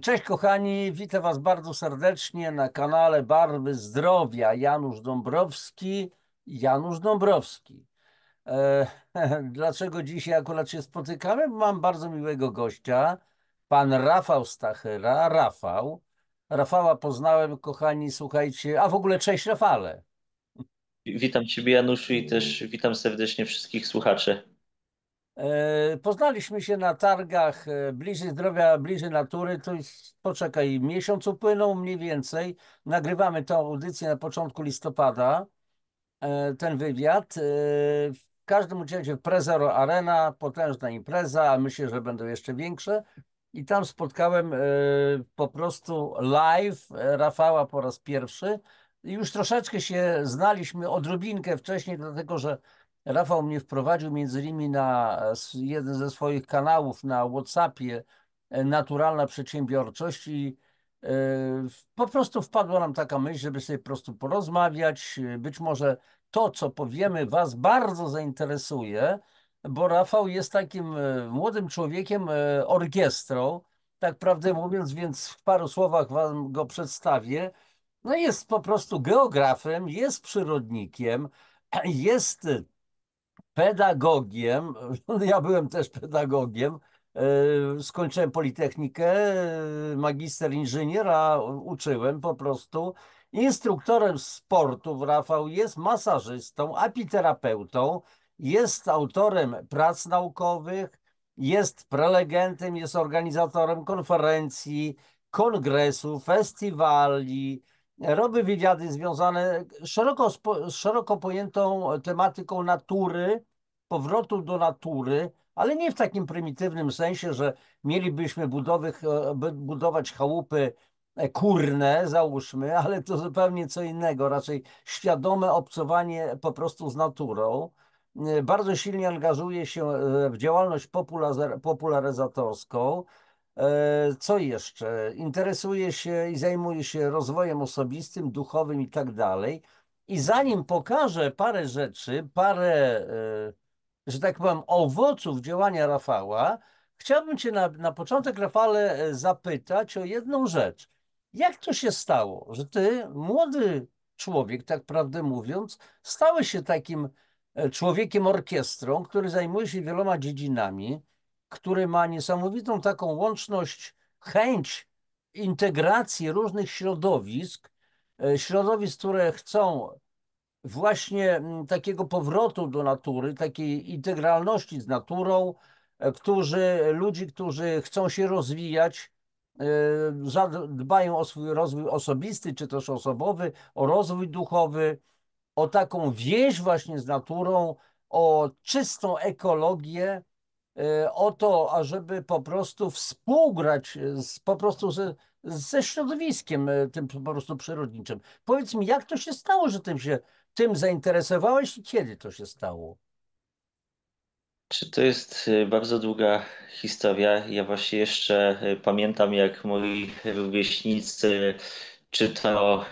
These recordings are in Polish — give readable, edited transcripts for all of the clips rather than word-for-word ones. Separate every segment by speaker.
Speaker 1: Cześć kochani, witam Was bardzo serdecznie na kanale Barwy Zdrowia. Janusz Dąbrowski. Janusz Dąbrowski. E, Dlaczego dzisiaj akurat się spotykamy? Mam bardzo miłego gościa, pan Rafał Stachyra. Rafała poznałem, kochani, słuchajcie, a w ogóle cześć Rafale.
Speaker 2: Witam Ciebie, Januszu, i też witam serdecznie wszystkich słuchaczy.
Speaker 1: Poznaliśmy się na targach bliżej zdrowia, bliżej natury. To jest, poczekaj, miesiąc upłynął mniej więcej. Nagrywamy tę audycję na początku listopada, ten wywiad. W każdym razie Prezero Arena, potężna impreza, a myślę, że będą jeszcze większe. I tam spotkałem po prostu live Rafała po raz pierwszy. Już troszeczkę się znaliśmy, odrobinkę wcześniej, dlatego że Rafał mnie wprowadził między innymi na jeden ze swoich kanałów na WhatsAppie, Naturalna Przedsiębiorczość i e, po prostu wpadła nam taka myśl, żeby sobie po prostu porozmawiać. Być może to, co powiemy, Was bardzo zainteresuje, bo Rafał jest takim młodym człowiekiem, orkiestrą, tak prawdę mówiąc, więc w paru słowach Wam go przedstawię. No jest po prostu geografem, jest przyrodnikiem, jest pedagogiem. Ja byłem też pedagogiem. Skończyłem Politechnikę, magister inżyniera, uczyłem po prostu. Instruktorem sportów Rafał jest, masażystą, apiterapeutą, jest autorem prac naukowych, jest prelegentem, jest organizatorem konferencji, kongresów, festiwali, robi wywiady związane z szeroko pojętą tematyką natury, powrotu do natury, ale nie w takim prymitywnym sensie, że mielibyśmy budować chałupy kurne, załóżmy, ale to zupełnie co innego, raczej świadome obcowanie po prostu z naturą. Bardzo silnie angażuje się w działalność popularyzatorską. Co jeszcze? Interesuje się i zajmuje się rozwojem osobistym, duchowym i tak dalej. I zanim pokażę parę rzeczy, że tak powiem, owoców działania Rafała, chciałbym Cię na początek, Rafale, zapytać o jedną rzecz. Jak to się stało, że Ty, młody człowiek, tak prawdę mówiąc, stałeś się takim człowiekiem orkiestrą, który zajmuje się wieloma dziedzinami, który ma niesamowitą taką łączność, chęć integracji różnych środowisk, które chcą właśnie takiego powrotu do natury, takiej integralności z naturą, ludzi, którzy chcą się rozwijać, dbają o swój rozwój osobisty, czy też osobowy, o rozwój duchowy, o taką więź właśnie z naturą, o czystą ekologię, o to, ażeby po prostu współgrać ze środowiskiem tym po prostu przyrodniczym. Powiedz mi, jak to się stało, że tym zainteresowałeś i kiedy to się stało?
Speaker 2: Czy to jest bardzo długa historia? Ja właśnie jeszcze pamiętam, jak moi rówieśnicy, czy to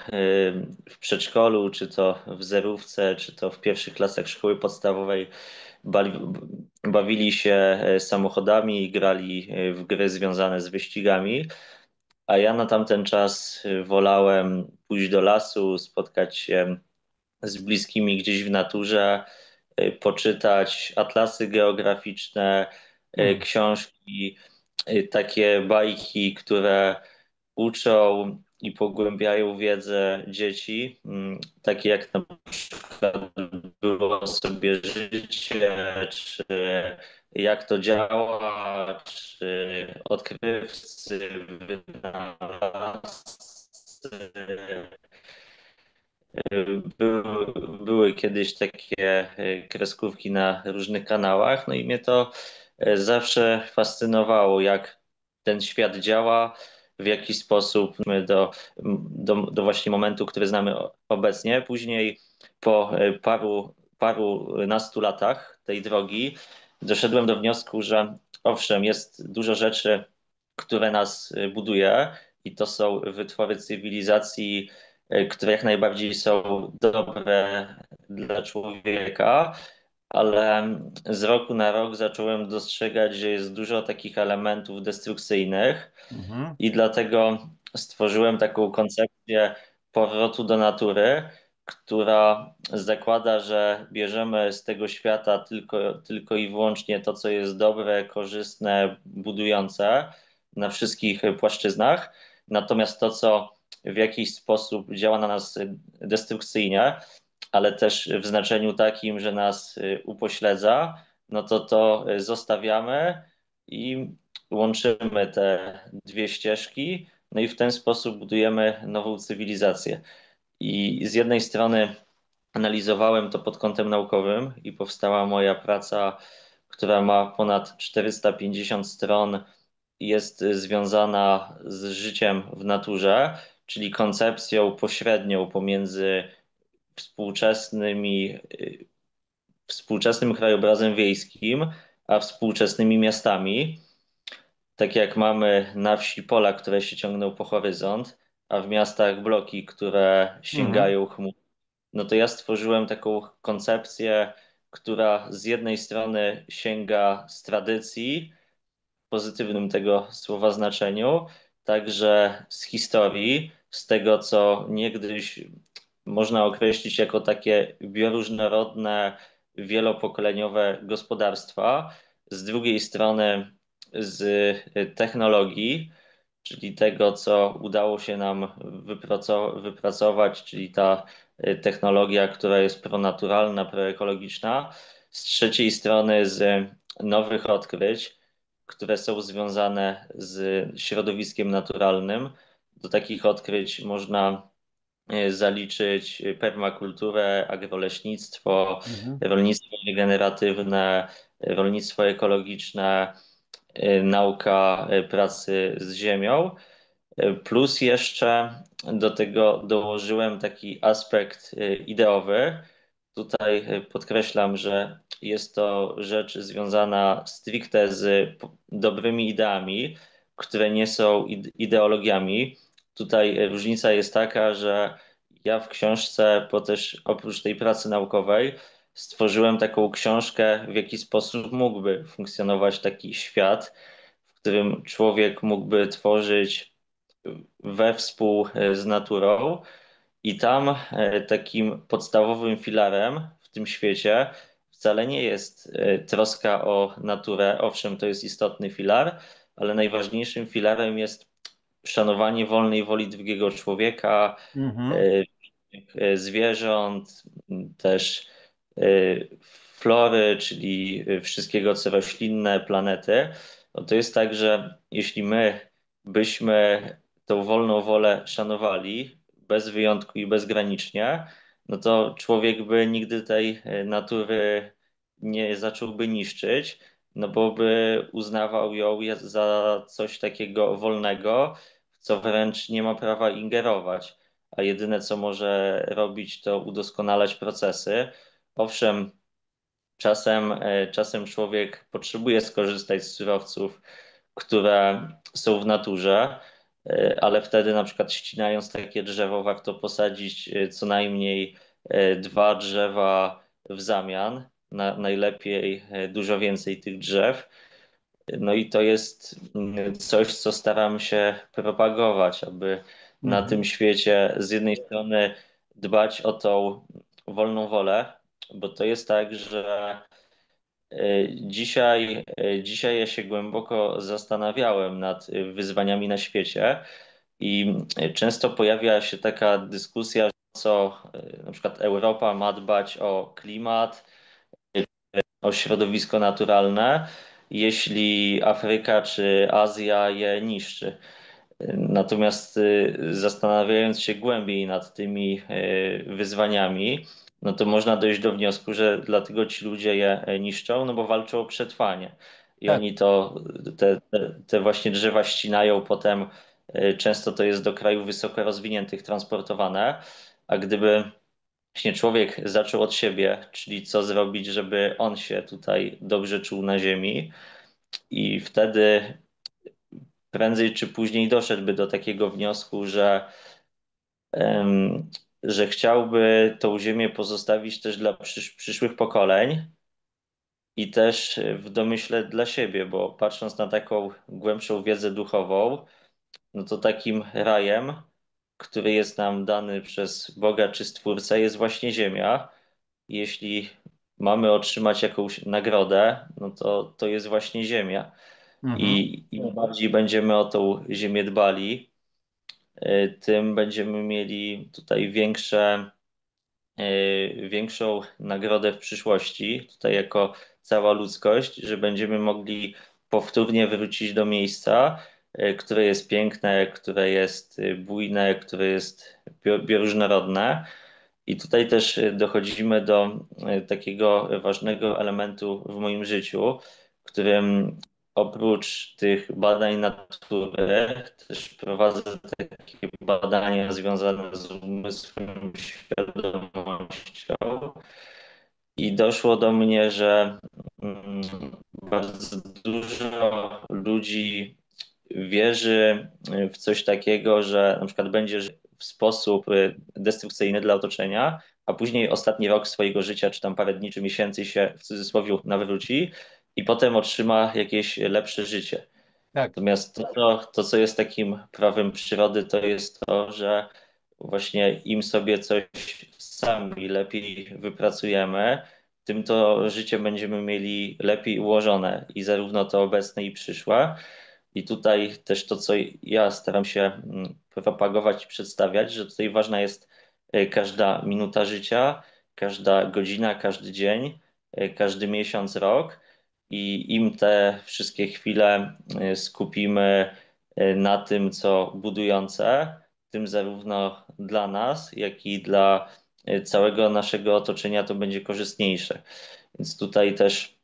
Speaker 2: w przedszkolu, czy to w zerówce, czy to w pierwszych klasach szkoły podstawowej, bali, bawili się samochodami i grali w gry związane z wyścigami. A ja na tamten czas wolałem pójść do lasu, spotkać się z bliskimi gdzieś w naturze, poczytać atlasy geograficzne,
Speaker 1: Hmm.
Speaker 2: książki, takie bajki, które uczą i pogłębiają wiedzę dzieci, takie jak na przykład było sobie życie, czy jak to działa, czy odkrywcy, wynalazcy. Były, były kiedyś takie kreskówki na różnych kanałach, no i mnie to zawsze fascynowało, jak ten świat działa, w jaki sposób my do właśnie momentu, który znamy obecnie. Później po parunastu latach tej drogi doszedłem do wniosku, że owszem, jest dużo rzeczy, które nas buduje i to są wytwory cywilizacji, które jak najbardziej są dobre dla człowieka, ale z roku na rok zacząłem dostrzegać, że jest dużo takich elementów destrukcyjnych
Speaker 1: Mhm.
Speaker 2: i dlatego stworzyłem taką koncepcję powrotu do natury, która zakłada, że bierzemy z tego świata tylko i wyłącznie to, co jest dobre, korzystne, budujące na wszystkich płaszczyznach, natomiast to, co w jakiś sposób działa na nas destrukcyjnie, ale też w znaczeniu takim, że nas upośledza, no to zostawiamy i łączymy te dwie ścieżki, no i w ten sposób budujemy nową cywilizację. I z jednej strony analizowałem to pod kątem naukowym i powstała moja praca, która ma ponad 450 stron, jest związana z życiem w naturze, czyli koncepcją pośrednią pomiędzy współczesnymi, współczesnym krajobrazem wiejskim, a współczesnymi miastami. Tak jak mamy na wsi pola, które się ciągną po horyzont, a w miastach bloki, które
Speaker 1: Mhm.
Speaker 2: sięgają chmur, no to ja stworzyłem taką koncepcję, która z jednej strony sięga z tradycji, w pozytywnym tego słowa znaczeniu, także z historii, z tego, co niegdyś można określić jako takie bioróżnorodne, wielopokoleniowe gospodarstwa, z drugiej strony z technologii, czyli tego, co udało się nam wypracować, czyli ta technologia, która jest pronaturalna, proekologiczna, z trzeciej strony z nowych odkryć, które są związane z środowiskiem naturalnym. Do takich odkryć można zaliczyć permakulturę, agroleśnictwo,
Speaker 1: Mhm.
Speaker 2: rolnictwo regeneratywne, rolnictwo ekologiczne, nauka pracy z ziemią. Plus jeszcze do tego dołożyłem taki aspekt ideowy. Tutaj podkreślam, że jest to rzecz związana stricte z dobrymi ideami, które nie są ideologiami. Tutaj różnica jest taka, że ja w książce, bo też oprócz tej pracy naukowej, stworzyłem taką książkę, w jaki sposób mógłby funkcjonować taki świat, w którym człowiek mógłby tworzyć wespół z naturą. I tam takim podstawowym filarem w tym świecie wcale nie jest troska o naturę. Owszem, to jest istotny filar, ale najważniejszym filarem jest szanowanie wolnej woli drugiego człowieka,
Speaker 1: Mhm.
Speaker 2: e, zwierząt, też e, flory, czyli wszystkiego co roślinne, planety. No to jest tak, że jeśli my byśmy tą wolną wolę szanowali bez wyjątku i bezgranicznie, no to człowiek by nigdy tej natury nie zacząłby niszczyć, no bo by uznawał ją za coś takiego wolnego, w co wręcz nie ma prawa ingerować, a jedyne co może robić, to udoskonalać procesy. Owszem, czasem człowiek potrzebuje skorzystać z surowców, które są w naturze, ale wtedy na przykład ścinając takie drzewo, warto posadzić co najmniej dwa drzewa w zamian. Najlepiej dużo więcej tych drzew. No i to jest coś, co staram się propagować, aby na tym
Speaker 1: Mhm.
Speaker 2: świecie z jednej strony dbać o tą wolną wolę, bo to jest tak, że dzisiaj ja się głęboko zastanawiałem nad wyzwaniami na świecie i często pojawia się taka dyskusja, co na przykład Europa ma dbać o klimat, o środowisko naturalne, jeśli Afryka czy Azja je niszczy. Natomiast zastanawiając się głębiej nad tymi wyzwaniami, no to można dojść do wniosku, że dlatego ci ludzie je niszczą, no bo walczą o przetrwanie. I
Speaker 1: Tak.
Speaker 2: oni te właśnie drzewa ścinają, potem często to jest do krajów wysoko rozwiniętych transportowane, a gdyby właśnie człowiek zaczął od siebie, czyli co zrobić, żeby on się tutaj dobrze czuł na ziemi, i wtedy prędzej czy później doszedłby do takiego wniosku, em, że chciałby tą ziemię pozostawić też dla przyszłych pokoleń, i też w domyśle dla siebie, bo patrząc na taką głębszą wiedzę duchową, no to takim rajem, który jest nam dany przez Boga czy Stwórcę, jest właśnie ziemia. Jeśli mamy otrzymać jakąś nagrodę, no to jest właśnie ziemia.
Speaker 1: Mhm.
Speaker 2: I im bardziej będziemy o tą ziemię dbali, tym będziemy mieli tutaj większą nagrodę w przyszłości, tutaj jako cała ludzkość, że będziemy mogli powtórnie wrócić do miejsca, które jest piękne, które jest bujne, które jest bioróżnorodne. I tutaj też dochodzimy do takiego ważnego elementu w moim życiu, którym oprócz tych badań natury też prowadzę takie badania związane z umysłem, świadomością. I doszło do mnie, że mm, bardzo dużo ludzi wierzy w coś takiego, że na przykład będzie żył w sposób destrukcyjny dla otoczenia, a później ostatni rok swojego życia, czy tam parę dni, czy miesięcy się w cudzysłowie nawróci i potem otrzyma jakieś lepsze życie.
Speaker 1: Tak.
Speaker 2: Natomiast to, co jest takim prawem przyrody, to jest to, że właśnie im sobie coś sami lepiej wypracujemy, tym to życie będziemy mieli lepiej ułożone i zarówno to obecne i przyszłe. I tutaj też to, co ja staram się propagować i przedstawiać, że tutaj ważna jest każda minuta życia, każda godzina, każdy dzień, każdy miesiąc, rok. I im te wszystkie chwile skupimy na tym, co budujące, tym zarówno dla nas, jak i dla całego naszego otoczenia to będzie korzystniejsze. Więc tutaj też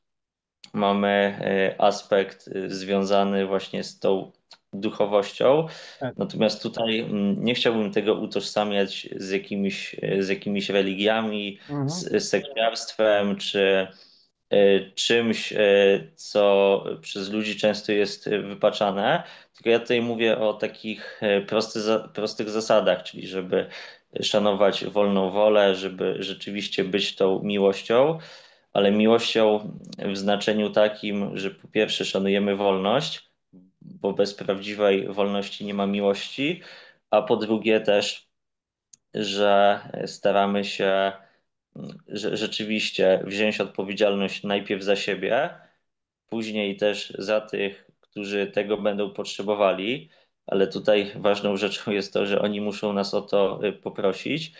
Speaker 2: mamy aspekt związany właśnie z tą duchowością.
Speaker 1: Tak.
Speaker 2: Natomiast tutaj nie chciałbym tego utożsamiać z jakimiś religiami,
Speaker 1: Mhm.
Speaker 2: z sekciarstwem czy czymś, co przez ludzi często jest wypaczane. Tylko ja tutaj mówię o takich prostych zasadach, czyli żeby szanować wolną wolę, żeby rzeczywiście być tą miłością, ale miłością w znaczeniu takim, że po pierwsze szanujemy wolność, bo bez prawdziwej wolności nie ma miłości, a po drugie też, że staramy się że rzeczywiście wziąć odpowiedzialność najpierw za siebie, później też za tych, którzy tego będą potrzebowali, ale tutaj ważną rzeczą jest to, że oni muszą nas o to poprosić,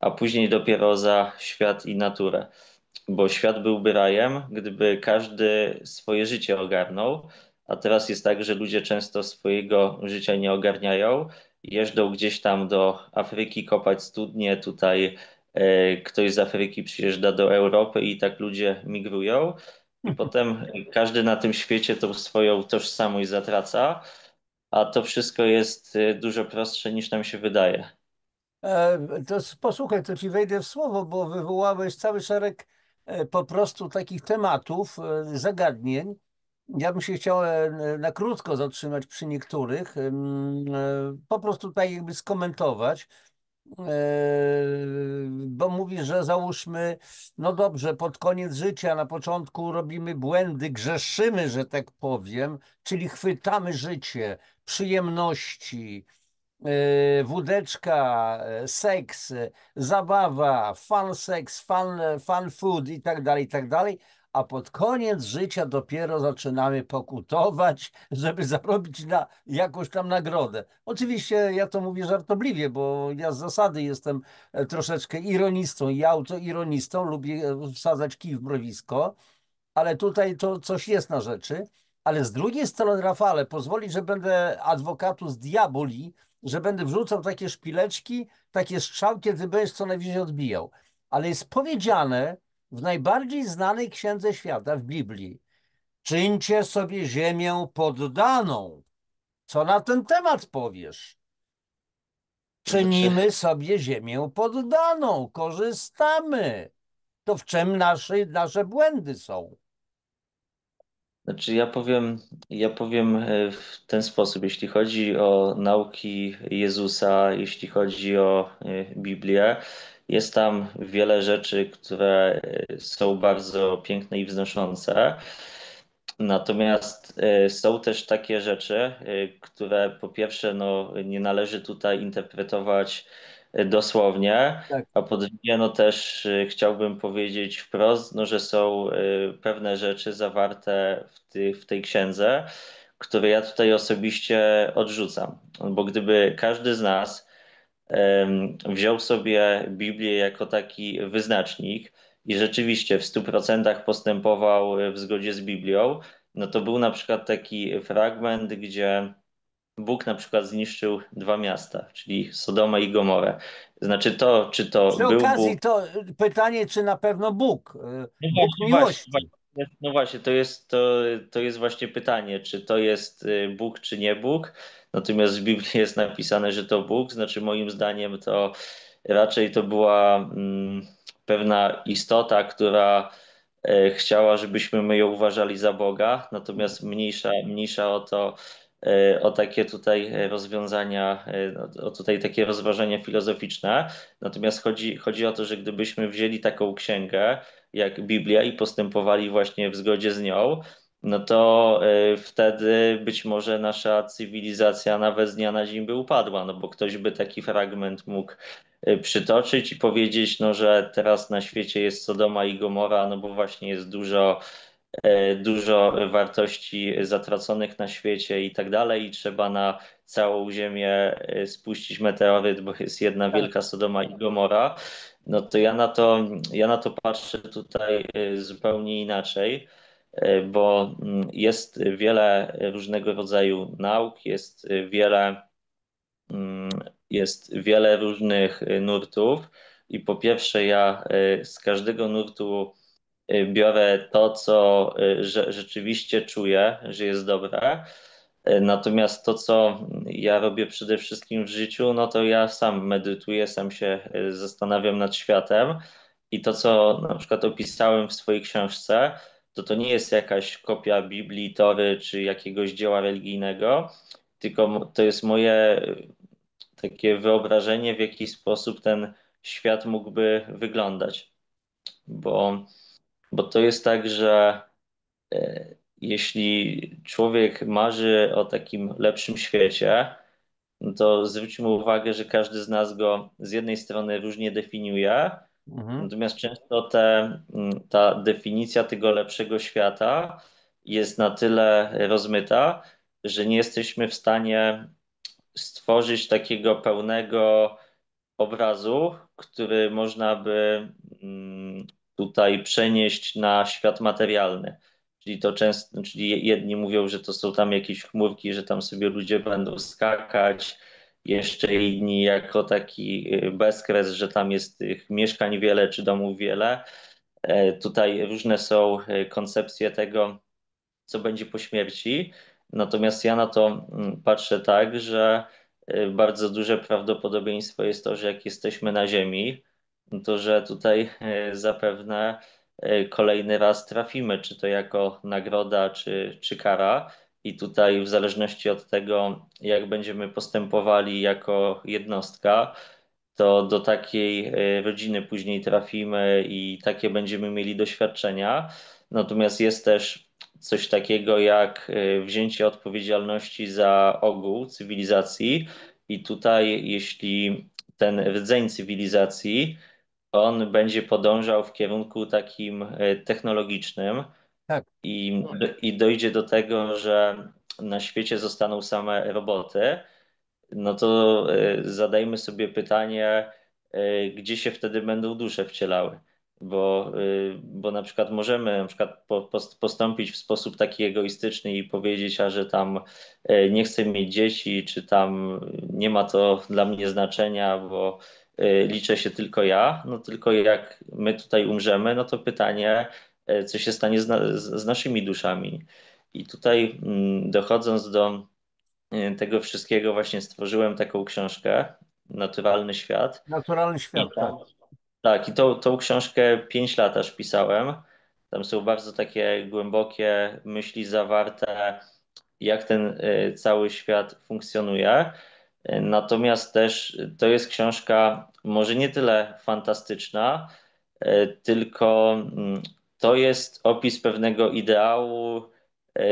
Speaker 2: a później dopiero za świat i naturę. Bo świat byłby rajem, gdyby każdy swoje życie ogarnął, a teraz jest tak, że ludzie często swojego życia nie ogarniają, jeżdżą gdzieś tam do Afryki kopać studnie, tutaj ktoś z Afryki przyjeżdża do Europy i tak ludzie migrują. I potem każdy na tym świecie tą swoją tożsamość zatraca, a to wszystko jest dużo prostsze niż nam się wydaje.
Speaker 1: Posłuchaj, to ci wejdę w słowo, bo wywołałeś cały szereg po prostu takich tematów, zagadnień. Ja bym się chciał na krótko zatrzymać przy niektórych, po prostu tak jakby skomentować. Bo mówi, że załóżmy, no dobrze, pod koniec życia, na początku robimy błędy, grzeszymy, że tak powiem, czyli chwytamy życie, przyjemności, wódeczka, seks, zabawa, fun sex, fun food i tak dalej, a pod koniec życia dopiero zaczynamy pokutować, żeby zarobić na jakąś tam nagrodę. Oczywiście ja to mówię żartobliwie, bo ja z zasady jestem troszeczkę ironistą i autoironistą, lubię wsadzać kij w mrowisko, ale tutaj to coś jest na rzeczy. Ale z drugiej strony, Rafale, pozwolić, że będę advocatus diaboli, że będę wrzucał takie szpileczki, takie strzałki, kiedy będziesz co najwyżej odbijał. Ale jest powiedziane w najbardziej znanej księdze świata, w Biblii, czyńcie sobie ziemię poddaną. Co na ten temat powiesz?
Speaker 2: Znaczy,
Speaker 1: Czynimy sobie ziemię poddaną, korzystamy. To w czym nasze błędy są?
Speaker 2: Znaczy ja powiem w ten sposób, jeśli chodzi o nauki Jezusa, jeśli chodzi o Biblię, Jest tam wiele rzeczy, które są bardzo piękne i wznoszące. Natomiast są też takie rzeczy, które po pierwsze no, nie należy tutaj interpretować dosłownie,
Speaker 1: Tak.
Speaker 2: a po drugie no, też chciałbym powiedzieć wprost, no, że są pewne rzeczy zawarte w tej księdze, które ja tutaj osobiście odrzucam. Bo gdyby każdy z nas wziął sobie Biblię jako taki wyznacznik i rzeczywiście w 100% postępował w zgodzie z Biblią, no to był na przykład taki fragment, gdzie Bóg na przykład zniszczył dwa miasta, czyli Sodomę i Gomorę. Znaczy to, czy to
Speaker 1: Przy
Speaker 2: był Bóg.
Speaker 1: okazji to pytanie, czy na pewno Bóg,
Speaker 2: No
Speaker 1: Bóg
Speaker 2: właśnie, właśnie,
Speaker 1: miłości.
Speaker 2: no właśnie, to jest właśnie pytanie, czy to jest Bóg, czy nie Bóg. Natomiast w Biblii jest napisane, że to Bóg, znaczy moim zdaniem to raczej to była pewna istota, która chciała, żebyśmy my ją uważali za Boga, natomiast mniejsza o to, o takie tutaj rozwiązania, o tutaj takie rozważania filozoficzne. Natomiast chodzi o to, że gdybyśmy wzięli taką księgę, jak Biblia i postępowali właśnie w zgodzie z nią, no to wtedy być może nasza cywilizacja nawet z dnia na dzień by upadła, no bo ktoś by taki fragment mógł przytoczyć i powiedzieć, no, że teraz na świecie jest Sodoma i Gomora, no bo właśnie jest dużo wartości zatraconych na świecie i tak dalej, i trzeba na całą Ziemię spuścić meteoryt, bo jest jedna
Speaker 1: Tak.
Speaker 2: wielka Sodoma i Gomora. No to ja na to patrzę tutaj zupełnie inaczej, bo jest wiele różnego rodzaju nauk, mm, jest wiele różnych nurtów i po pierwsze ja z każdego nurtu biorę to, co rzeczywiście czuję, że jest dobre. Natomiast to, co ja robię przede wszystkim w życiu, no to ja sam medytuję, sam się zastanawiam nad światem i to, co na przykład opisałem w swojej książce, to nie jest jakaś kopia Biblii, Tory czy jakiegoś dzieła religijnego, tylko to jest moje takie wyobrażenie, w jaki sposób ten świat mógłby wyglądać. Bo bo to jest tak, że jeśli człowiek marzy o takim lepszym świecie, no to zwróćmy uwagę, że każdy z nas go z jednej strony różnie definiuje,
Speaker 1: Mhm.
Speaker 2: natomiast często ta definicja tego lepszego świata jest na tyle rozmyta, że nie jesteśmy w stanie stworzyć takiego pełnego obrazu, który można by tutaj przenieść na świat materialny. Czyli jedni mówią, że to są tam jakieś chmurki, że tam sobie ludzie będą skakać, jeszcze inni jako taki bezkres, że tam jest tych mieszkań wiele czy domów wiele. Tutaj różne są koncepcje tego, co będzie po śmierci. Natomiast ja na to patrzę tak, że bardzo duże prawdopodobieństwo jest to, że jak jesteśmy na Ziemi, no to że tutaj zapewne kolejny raz trafimy, czy to jako nagroda, czy kara. I tutaj w zależności od tego, jak będziemy postępowali jako jednostka, to do takiej rodziny później trafimy i takie będziemy mieli doświadczenia. Natomiast jest też coś takiego jak wzięcie odpowiedzialności za ogół cywilizacji. I tutaj, jeśli ten rdzeń cywilizacji, on będzie podążał w kierunku takim technologicznym
Speaker 1: Tak.
Speaker 2: i dojdzie do tego, że na świecie zostaną same roboty, no to zadajmy sobie pytanie, gdzie się wtedy będą dusze wcielały. Bo na przykład możemy na przykład postąpić w sposób taki egoistyczny i powiedzieć, a że tam nie chcę mieć dzieci, czy tam nie ma to dla mnie znaczenia, bo liczę się tylko ja. No tylko jak my tutaj umrzemy, no to pytanie, co się stanie z naszymi duszami. I tutaj dochodząc do tego wszystkiego właśnie stworzyłem taką książkę, Naturalny Świat.
Speaker 1: Naturalny
Speaker 2: I
Speaker 1: świat, tak.
Speaker 2: tam, tak, i tą książkę 5 lat aż pisałem. Tam są bardzo takie głębokie myśli zawarte, jak ten cały świat funkcjonuje. Natomiast też to jest książka może nie tyle fantastyczna, tylko to jest opis pewnego ideału,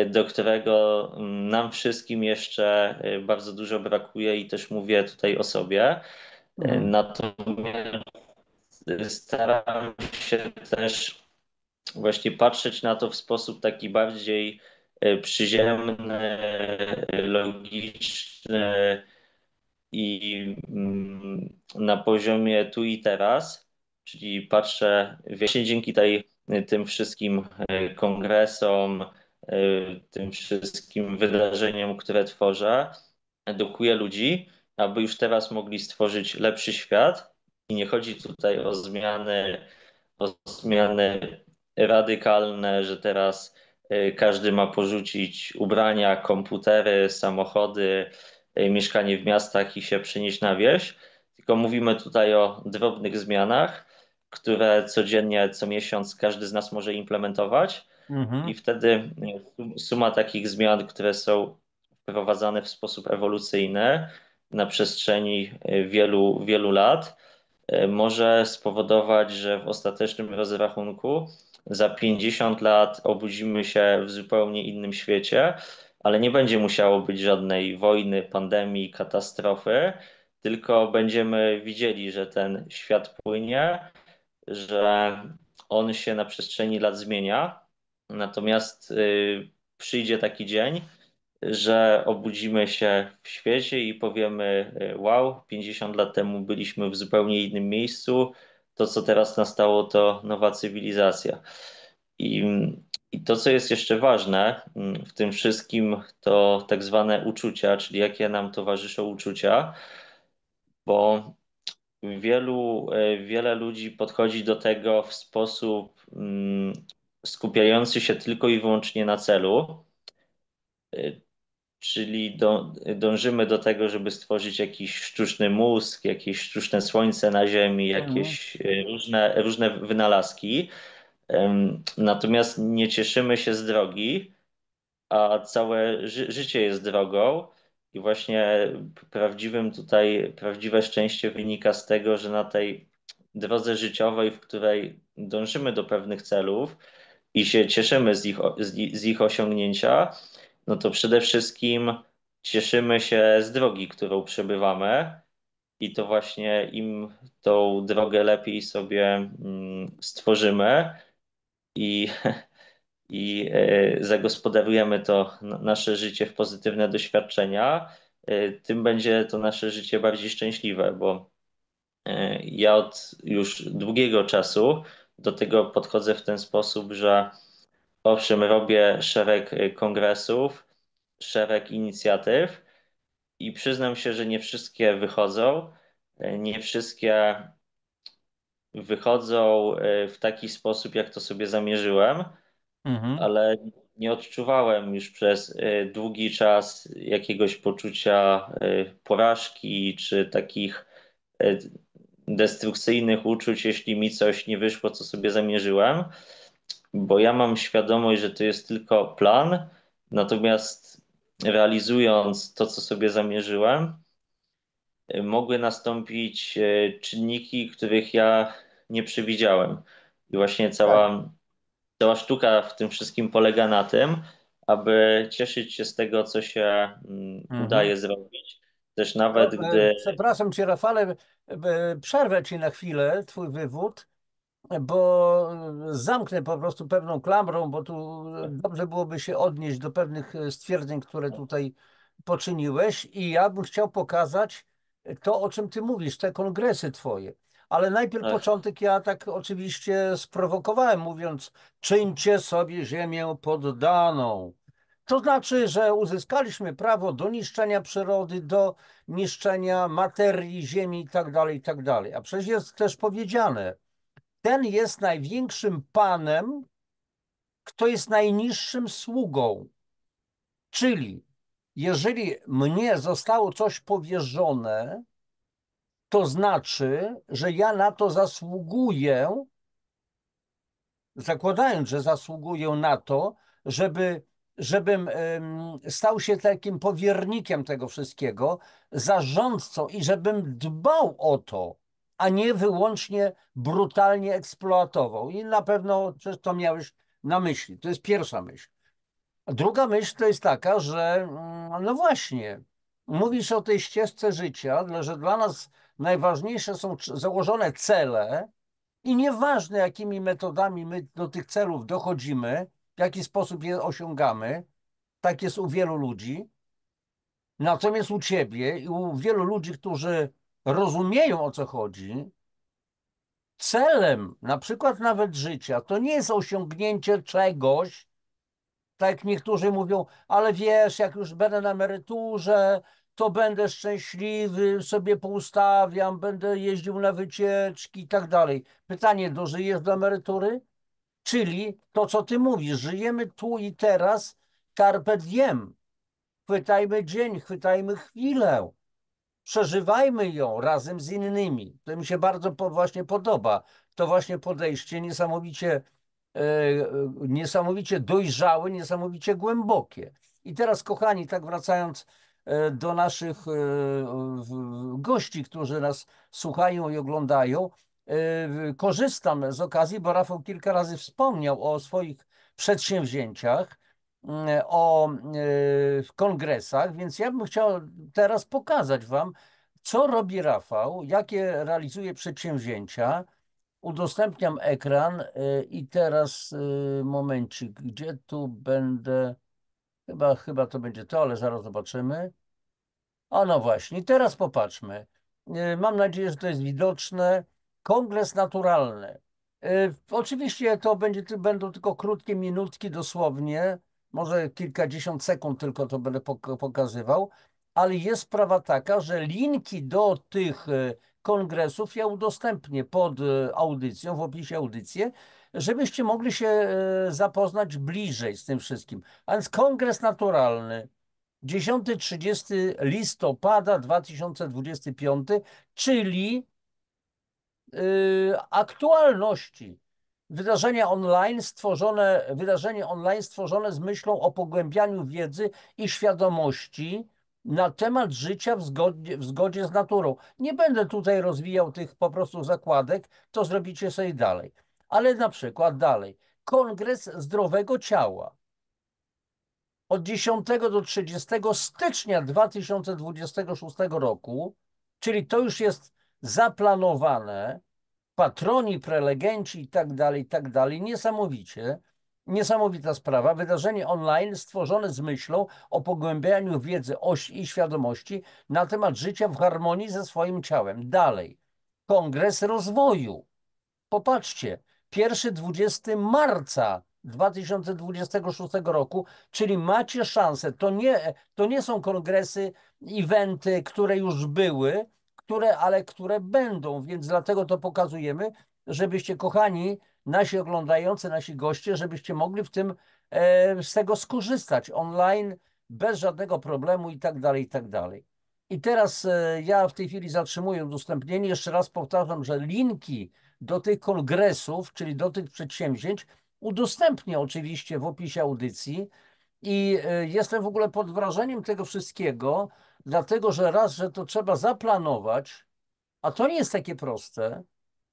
Speaker 2: do którego nam wszystkim jeszcze bardzo dużo brakuje i też mówię tutaj o sobie.
Speaker 1: Mhm.
Speaker 2: Natomiast staram się też właśnie patrzeć na to w sposób taki bardziej przyziemny, logiczny i na poziomie tu i teraz, czyli patrzę właśnie dzięki tym wszystkim kongresom, tym wszystkim wydarzeniom, które tworzę, edukuję ludzi, aby już teraz mogli stworzyć lepszy świat. I nie chodzi tutaj o zmiany radykalne, że teraz każdy ma porzucić ubrania, komputery, samochody, mieszkanie w miastach i się przenieść na wieś. Tylko mówimy tutaj o drobnych zmianach, które codziennie, co miesiąc każdy z nas może implementować. I
Speaker 1: Mhm.
Speaker 2: wtedy suma takich zmian, które są wprowadzane w sposób ewolucyjny na przestrzeni wielu, wielu lat, może spowodować, że w ostatecznym rozrachunku za 50 lat obudzimy się w zupełnie innym świecie, ale nie będzie musiało być żadnej wojny, pandemii, katastrofy, tylko będziemy widzieli, że ten świat płynie, że on się na przestrzeni lat zmienia. Natomiast przyjdzie taki dzień, że obudzimy się w świecie i powiemy: wow, 50 lat temu byliśmy w zupełnie innym miejscu. To, co teraz nastało, to nowa cywilizacja. I, i to, co jest jeszcze ważne w tym wszystkim, to tak zwane uczucia, czyli jakie nam towarzyszą uczucia, bo wiele ludzi podchodzi do tego w sposób skupiający się tylko i wyłącznie na celu, czyli dążymy do tego, żeby stworzyć jakiś sztuczny mózg, jakieś sztuczne słońce na Ziemi,
Speaker 1: Mhm.
Speaker 2: jakieś różne wynalazki. Natomiast nie cieszymy się z drogi, a całe życie jest drogą. I właśnie prawdziwe szczęście wynika z tego, że na tej drodze życiowej, w której dążymy do pewnych celów i się cieszymy z ich osiągnięcia, no to przede wszystkim cieszymy się z drogi, którą przebywamy. I to właśnie im tą drogę lepiej sobie stworzymy i zagospodarujemy to nasze życie w pozytywne doświadczenia, tym będzie to nasze życie bardziej szczęśliwe, bo ja od już długiego czasu do tego podchodzę w ten sposób, że owszem, robię szereg kongresów, szereg inicjatyw i przyznam się, że nie wszystkie wychodzą, nie wszystkie wychodzą w taki sposób, jak to sobie zamierzyłem,
Speaker 1: Mhm.
Speaker 2: ale nie odczuwałem już przez długi czas jakiegoś poczucia porażki czy takich e, destrukcyjnych uczuć, jeśli mi coś nie wyszło, co sobie zamierzyłem, bo ja mam świadomość, że to jest tylko plan, natomiast realizując to, co sobie zamierzyłem, mogły nastąpić czynniki, których ja nie przewidziałem. I właśnie
Speaker 1: Tak.
Speaker 2: cała sztuka w tym wszystkim polega na tym, aby cieszyć się z tego, co się
Speaker 1: Mhm.
Speaker 2: udaje zrobić. Też nawet gdy.
Speaker 1: Przepraszam cię, Rafale, przerwę ci na chwilę, twój wywód, bo zamknę po prostu pewną klamrą, bo tu dobrze byłoby się odnieść do pewnych stwierdzeń, które tutaj poczyniłeś i ja bym chciał pokazać to, o czym ty mówisz, te kongresy twoje. Ale najpierw
Speaker 2: Ach,
Speaker 1: początek ja tak oczywiście sprowokowałem, mówiąc, czyńcie sobie ziemię poddaną. To znaczy, że uzyskaliśmy prawo do niszczenia przyrody, do niszczenia materii, ziemi i tak dalej, i tak dalej. A przecież jest też powiedziane, ten jest największym panem, kto jest najniższym sługą. Czyli jeżeli mnie zostało coś powierzone, to znaczy, że ja na to zasługuję, zakładając, że zasługuję na to, żeby żebym stał się takim powiernikiem tego wszystkiego, zarządcą i żebym dbał o to, a nie wyłącznie brutalnie eksploatował. I na pewno przecież to miałeś na myśli. To jest pierwsza myśl. A druga myśl to jest taka, że no właśnie, mówisz o tej ścieżce życia, że dla nas najważniejsze są założone cele i nieważne jakimi metodami my do tych celów dochodzimy, w jaki sposób je osiągamy, tak jest u wielu ludzi. Natomiast u ciebie i u wielu ludzi, którzy rozumieją o co chodzi, celem na przykład nawet życia to nie jest osiągnięcie czegoś, tak jak niektórzy mówią, ale wiesz, jak już będę na emeryturze, to będę szczęśliwy, sobie poustawiam, będę jeździł na wycieczki i tak dalej. Pytanie, dożyjesz do emerytury? Czyli to, co ty mówisz, żyjemy tu i teraz, carpe diem. Chwytajmy dzień, chwytajmy chwilę. Przeżywajmy ją razem z innymi. To mi się bardzo właśnie podoba. To właśnie podejście niesamowicie dojrzałe, niesamowicie głębokie. I teraz, kochani, tak wracając do naszych gości, którzy nas słuchają i oglądają, korzystam z okazji, bo Rafał kilka razy wspomniał o swoich przedsięwzięciach, o kongresach, więc ja bym chciał teraz pokazać Wam, co robi Rafał, jakie realizuje przedsięwzięcia. Udostępniam ekran i teraz momencik, gdzie tu będę? Chyba to będzie to, ale zaraz zobaczymy. O no właśnie, teraz popatrzmy. Mam nadzieję, że to jest widoczne. Kongres naturalny. Oczywiście to będą tylko krótkie minutki dosłownie, może kilkadziesiąt sekund tylko to będę pokazywał, ale jest sprawa taka, że linki do tych kongresów ja udostępnię pod audycją, w opisie audycji, żebyście mogli się zapoznać bliżej z tym wszystkim. A więc kongres naturalny. 10-30 listopada 2025, czyli aktualności. Wydarzenie online stworzone z myślą o pogłębianiu wiedzy i świadomości na temat życia w zgodzie z naturą. Nie będę tutaj rozwijał tych po prostu zakładek, to zrobicie sobie dalej. Ale na przykład dalej. Kongres Zdrowego Ciała od 10 do 30 stycznia 2026 roku, czyli to już jest zaplanowane, patroni, prelegenci i tak dalej, niesamowicie, niesamowita sprawa, wydarzenie online stworzone z myślą o pogłębianiu wiedzy i świadomości na temat życia w harmonii ze swoim ciałem. Dalej, Kongres Rozwoju. Popatrzcie, 1-20 marca 2026 roku, czyli macie szansę. To nie są kongresy, eventy, które już były, ale które będą, więc dlatego to pokazujemy, żebyście, kochani, nasi oglądający, nasi goście, żebyście mogli z tego skorzystać online bez żadnego problemu i tak dalej, i tak dalej. I teraz ja w tej chwili zatrzymuję udostępnienie. Jeszcze raz powtarzam, że linki do tych kongresów, czyli do tych przedsięwzięć, udostępnię oczywiście w opisie audycji i jestem w ogóle pod wrażeniem tego wszystkiego, dlatego że raz, że to trzeba zaplanować, a to nie jest takie proste.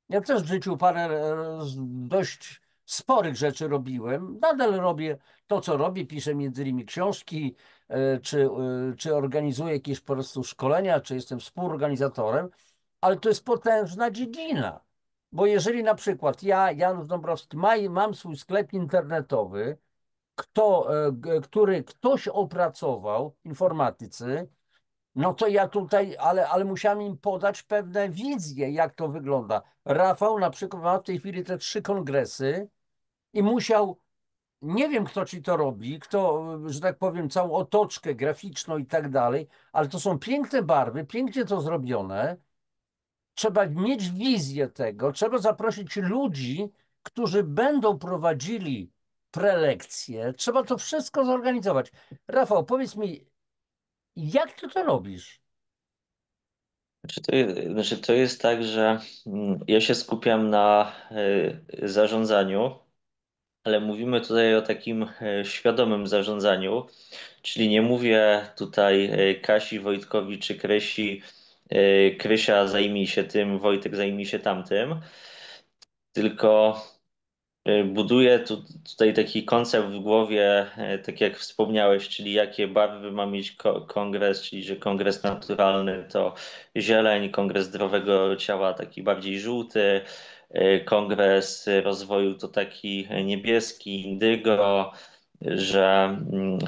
Speaker 1: Ja też w życiu parę dość sporych rzeczy robiłem. Nadal robię to, co robię, piszę między innymi książki, czy organizuję jakieś po prostu szkolenia, czy jestem współorganizatorem, ale to jest potężna dziedzina. Bo jeżeli na przykład ja, Janusz Dąbrowski, mam swój sklep internetowy, który ktoś opracował, informatycy, no to ja tutaj, ale musiałem im podać pewne wizje, jak to wygląda. Rafał na przykład ma w tej chwili te 3 kongresy i musiał, nie wiem kto ci to robi, kto, że tak powiem, całą otoczkę graficzną i tak dalej, ale to są piękne barwy, pięknie to zrobione. Trzeba mieć wizję tego, trzeba zaprosić ludzi, którzy będą prowadzili prelekcje. Trzeba to wszystko zorganizować. Rafał, powiedz mi, jak ty to robisz?
Speaker 2: To jest tak, że ja się skupiam na zarządzaniu ale mówimy tutaj o takim świadomym zarządzaniu, czyli nie mówię tutaj Kasi, Wojtkowi czy Krysi, Krysia zajmij się tym, Wojtek zajmij się tamtym, tylko buduję tutaj taki koncept w głowie, tak jak wspomniałeś, czyli jakie barwy ma mieć kongres, czyli że kongres naturalny to zieleń, kongres zdrowego ciała taki bardziej żółty, kongres rozwoju to taki niebieski, indygo, że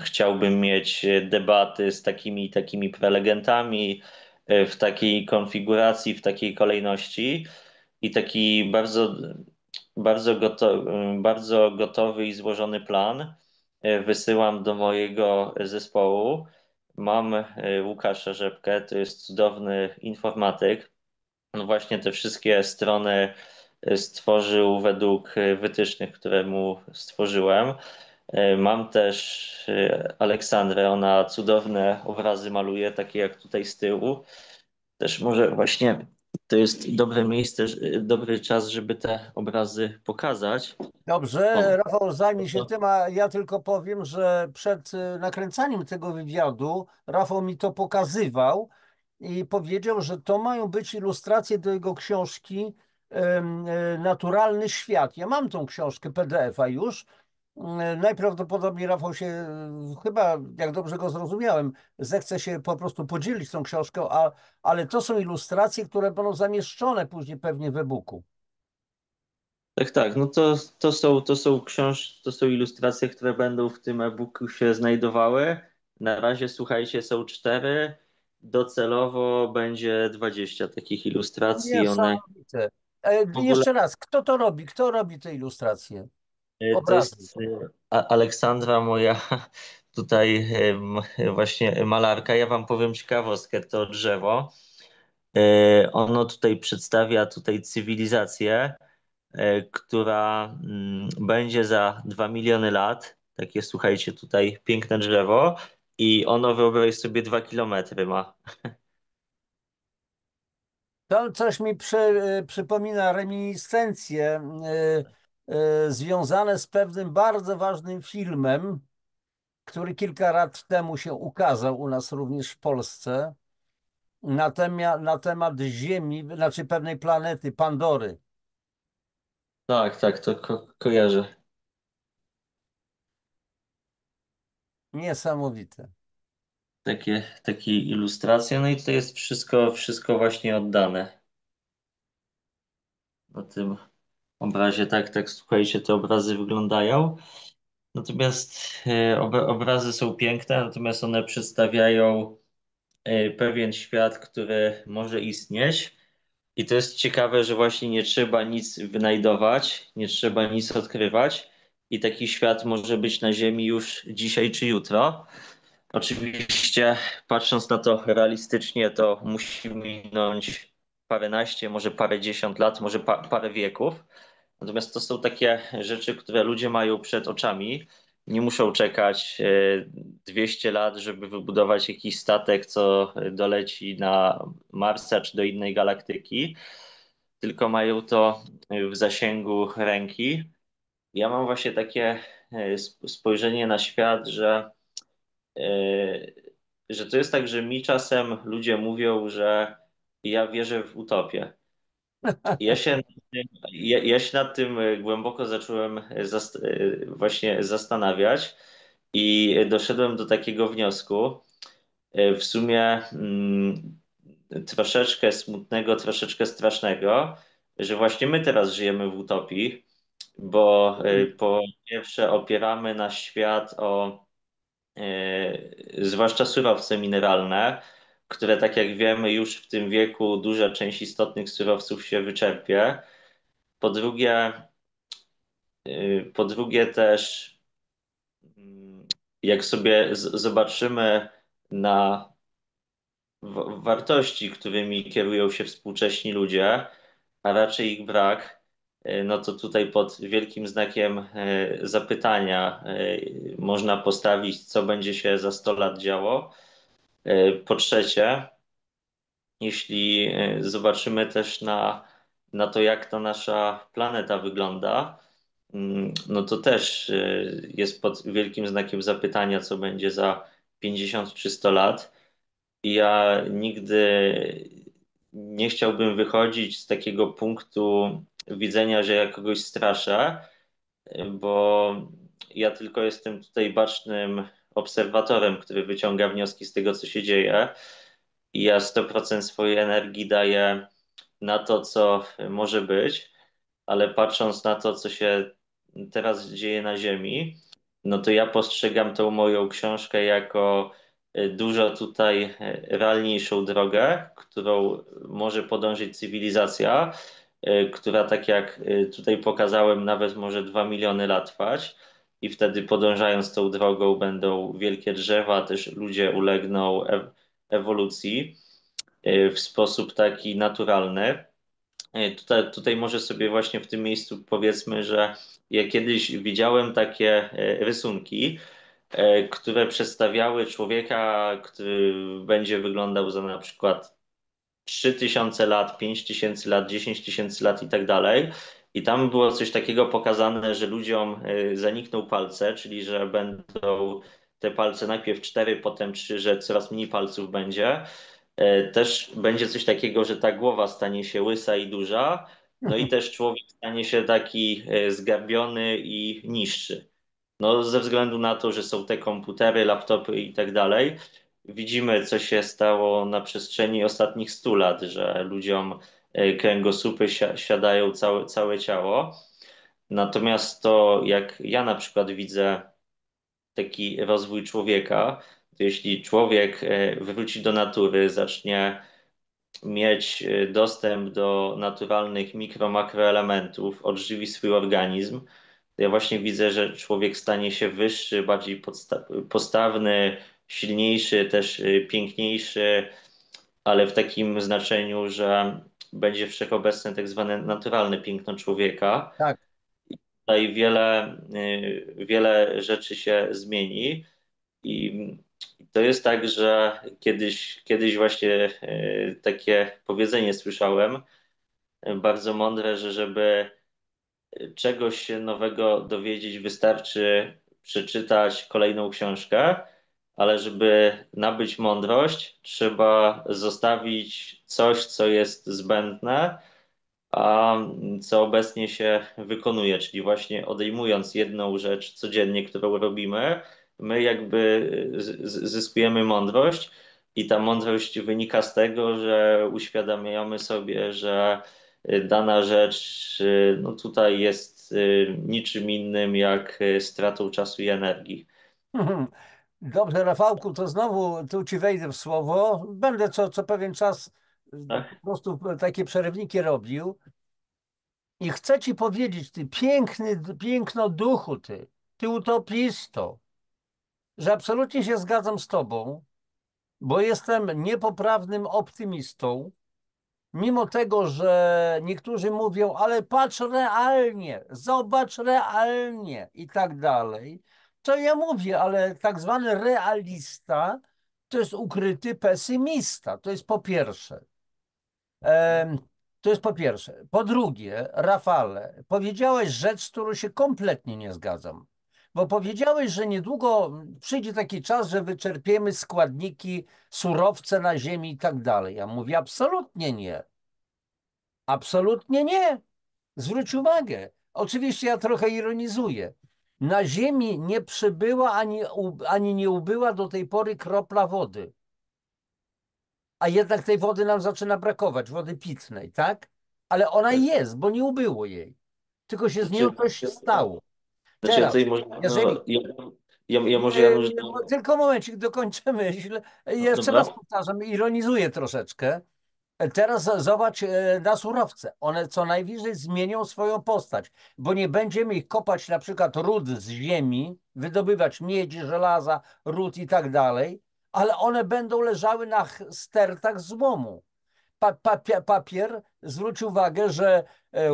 Speaker 2: chciałbym mieć debaty z takimi i takimi prelegentami w takiej konfiguracji, w takiej kolejności i taki bardzo gotowy i złożony plan wysyłam do mojego zespołu. Mam Łukasza Rzepkę, to jest cudowny informatyk. On właśnie te wszystkie strony stworzył według wytycznych, które mu stworzyłem. Mam też Aleksandrę, ona cudowne obrazy maluje, takie jak tutaj z tyłu. Też może właśnie to jest dobre miejsce, dobry czas, żeby te obrazy pokazać.
Speaker 1: Dobrze,
Speaker 2: O,
Speaker 1: Rafał, zajmij się
Speaker 2: to,
Speaker 1: tym, a ja tylko powiem, że przed nakręcaniem tego wywiadu Rafał mi to pokazywał i powiedział, że to mają być ilustracje do jego książki Naturalny Świat. Ja mam tą książkę PDF-a już. Najprawdopodobniej Rafał się, chyba, jak dobrze go zrozumiałem, zechce się po prostu podzielić tą książką, ale to są ilustracje, które będą zamieszczone później pewnie w e-booku.
Speaker 2: tak, tak. No to są ilustracje, które będą w tym e-booku się znajdowały. Na razie, słuchajcie, są 4. Docelowo będzie 20 takich ilustracji. One
Speaker 1: Niesamowite.
Speaker 2: w ogóle
Speaker 1: Jeszcze raz, kto to robi? Kto robi te ilustracje?
Speaker 2: to
Speaker 1: Obrazy.
Speaker 2: jest Aleksandra, moja tutaj właśnie malarka. Ja wam powiem ciekawostkę, to drzewo. Ono tutaj przedstawia tutaj cywilizację, która będzie za 2 miliony lat. Takie, słuchajcie, tutaj piękne drzewo i ono, wyobraź sobie, 2 kilometry ma.
Speaker 1: To coś mi przypomina reminiscencje związane z pewnym bardzo ważnym filmem, który kilka lat temu się ukazał u nas również w Polsce, na temat Ziemi, znaczy pewnej planety, Pandory.
Speaker 2: Tak, tak, to kojarzę.
Speaker 1: Niesamowite.
Speaker 2: Takie ilustracje. No i to jest wszystko właśnie oddane na tym obrazie. Tak, tak, słuchajcie, te obrazy wyglądają. Natomiast obrazy są piękne, natomiast one przedstawiają pewien świat, który może istnieć. I to jest ciekawe, że właśnie nie trzeba nic wynajdować, nie trzeba nic odkrywać. I taki świat może być na Ziemi już dzisiaj czy jutro. Oczywiście, patrząc na to realistycznie, to musi minąć paręnaście, może parędziesiąt lat, może parę wieków. Natomiast to są takie rzeczy, które ludzie mają przed oczami. Nie muszą czekać 200 lat, żeby wybudować jakiś statek, co doleci na Marsa czy do innej galaktyki, tylko mają to w zasięgu ręki. Ja mam właśnie takie spojrzenie na świat, że to jest tak, że mi czasem ludzie mówią, że ja wierzę w utopię. Ja się, ja się nad tym głęboko zacząłem właśnie zastanawiać i doszedłem do takiego wniosku, w sumie troszeczkę smutnego, troszeczkę strasznego, że właśnie my teraz żyjemy w utopii, bo po pierwsze opieramy nasz świat o zwłaszcza surowce mineralne, które tak jak wiemy już w tym wieku duża część istotnych surowców się wyczerpie. Po drugie, po drugie też jak sobie zobaczymy na wartości, którymi kierują się współcześni ludzie, a raczej ich brak, no to tutaj pod wielkim znakiem zapytania można postawić, co będzie się za 100 lat działo. Po trzecie, jeśli zobaczymy też na to, jak ta nasza planeta wygląda, no to też jest pod wielkim znakiem zapytania, co będzie za 50 czy 100 lat. I ja nigdy nie chciałbym wychodzić z takiego punktu widzenia, że ja kogoś straszę, bo ja tylko jestem tutaj bacznym obserwatorem, który wyciąga wnioski z tego, co się dzieje. I ja 100% swojej energii daję na to, co może być, ale patrząc na to, co się teraz dzieje na Ziemi, no to ja postrzegam tą moją książkę jako dużo tutaj realniejszą drogę, którą może podążyć cywilizacja, która tak jak tutaj pokazałem, nawet może 2 miliony lat trwać. I wtedy podążając tą drogą będą wielkie drzewa, też ludzie ulegną ewolucji w sposób taki naturalny. Tutaj może sobie właśnie w tym miejscu powiedzmy, że ja kiedyś widziałem takie rysunki, które przedstawiały człowieka, który będzie wyglądał za na przykład 3000 lat, 5000 lat, 10 000 lat i tak dalej. I tam było coś takiego pokazane, że ludziom zanikną palce, czyli że będą te palce najpierw cztery, potem trzy, że coraz mniej palców będzie. Też będzie coś takiego, że ta głowa stanie się łysa i duża, no i też człowiek stanie się taki zgarbiony i niższy. No, ze względu na to, że są te komputery, laptopy i tak dalej, widzimy, co się stało na przestrzeni ostatnich 100 lat, że ludziom kręgosłupy siadają całe ciało. Natomiast to, jak ja na przykład widzę taki rozwój człowieka, to jeśli człowiek wróci do natury, zacznie mieć dostęp do naturalnych mikro-makroelementów, odżywi swój organizm, to ja właśnie widzę, że człowiek stanie się wyższy, bardziej postawny, silniejszy, też piękniejszy, ale w takim znaczeniu, że będzie wszechobecne tak zwane naturalne piękno człowieka.
Speaker 1: Tak.
Speaker 2: Tutaj wiele rzeczy się zmieni i to jest tak, że kiedyś właśnie takie powiedzenie słyszałem, bardzo mądre, że żeby czegoś się nowego dowiedzieć, wystarczy przeczytać kolejną książkę, ale żeby nabyć mądrość, trzeba zostawić coś, co jest zbędne, a co obecnie się wykonuje, czyli właśnie odejmując jedną rzecz codziennie, którą robimy, my jakby zyskujemy mądrość i ta mądrość wynika z tego, że uświadamiamy sobie, że dana rzecz no tutaj jest niczym innym jak stratą czasu i energii.
Speaker 1: Dobrze, Rafałku, to znowu tu ci wejdę w słowo. Będę co pewien czas po
Speaker 2: Tak?
Speaker 1: prostu takie przerywniki robił. I chcę ci powiedzieć, ty piękno duchu, ty utopisto, że absolutnie się zgadzam z tobą, bo jestem niepoprawnym optymistą, mimo tego, że niektórzy mówią, ale patrz realnie, zobacz realnie i tak dalej, to ja mówię, ale tak zwany realista to jest ukryty pesymista, to jest po pierwsze. Em, To jest po pierwsze. Po drugie, Rafale, powiedziałeś rzecz, z którą się kompletnie nie zgadzam. Bo powiedziałeś, że niedługo przyjdzie taki czas, że wyczerpiemy składniki, surowce na ziemi i tak dalej. Ja mówię, absolutnie nie. Absolutnie nie. Zwróć uwagę. Oczywiście ja trochę ironizuję. Na ziemi nie przybyła ani nie ubyła do tej pory kropla wody. A jednak tej wody nam zaczyna brakować, wody pitnej, tak? Ale ona
Speaker 2: Tak.
Speaker 1: jest, bo nie ubyło jej. Tylko się z nią
Speaker 2: Znaczy,
Speaker 1: coś stało.
Speaker 2: ja tutaj
Speaker 1: Teraz,
Speaker 2: może,
Speaker 1: jeżeli...
Speaker 2: ja może Janusz,
Speaker 1: Nie, tylko momencik, dokończymy. Jeszcze
Speaker 2: dobra?
Speaker 1: raz powtarzam, ironizuję troszeczkę. Teraz zobacz na surowce. One co najwyżej zmienią swoją postać, bo nie będziemy ich kopać na przykład ród z ziemi, wydobywać miedzi, żelaza, ród i tak dalej, ale one będą leżały na stertach złomu. Papier, zwróć uwagę, że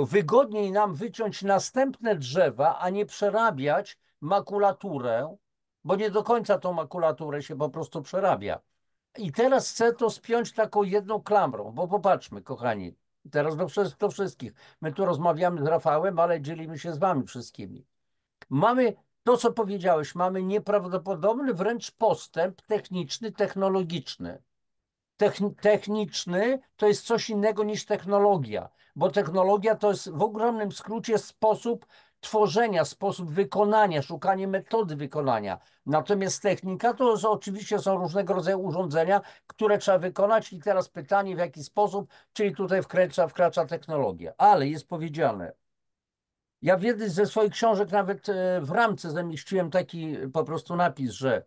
Speaker 1: wygodniej nam wyciąć następne drzewa, a nie przerabiać makulaturę, bo nie do końca tą makulaturę się po prostu przerabia. I teraz chcę to spiąć taką jedną klamrą, bo popatrzmy, kochani. Teraz do wszystkich. My tu rozmawiamy z Rafałem, ale dzielimy się z wami wszystkimi. Mamy to, co powiedziałeś, mamy nieprawdopodobny wręcz postęp techniczny, technologiczny. Techniczny to jest coś innego niż technologia, bo technologia to jest w ogromnym skrócie sposób tworzenia, sposób wykonania, szukanie metody wykonania. Natomiast technika to oczywiście są różnego rodzaju urządzenia, które trzeba wykonać i teraz pytanie w jaki sposób, czyli tutaj wkracza technologia. Ale jest powiedziane, ja w jednej ze swoich książek nawet w ramce zamieściłem taki po prostu napis, że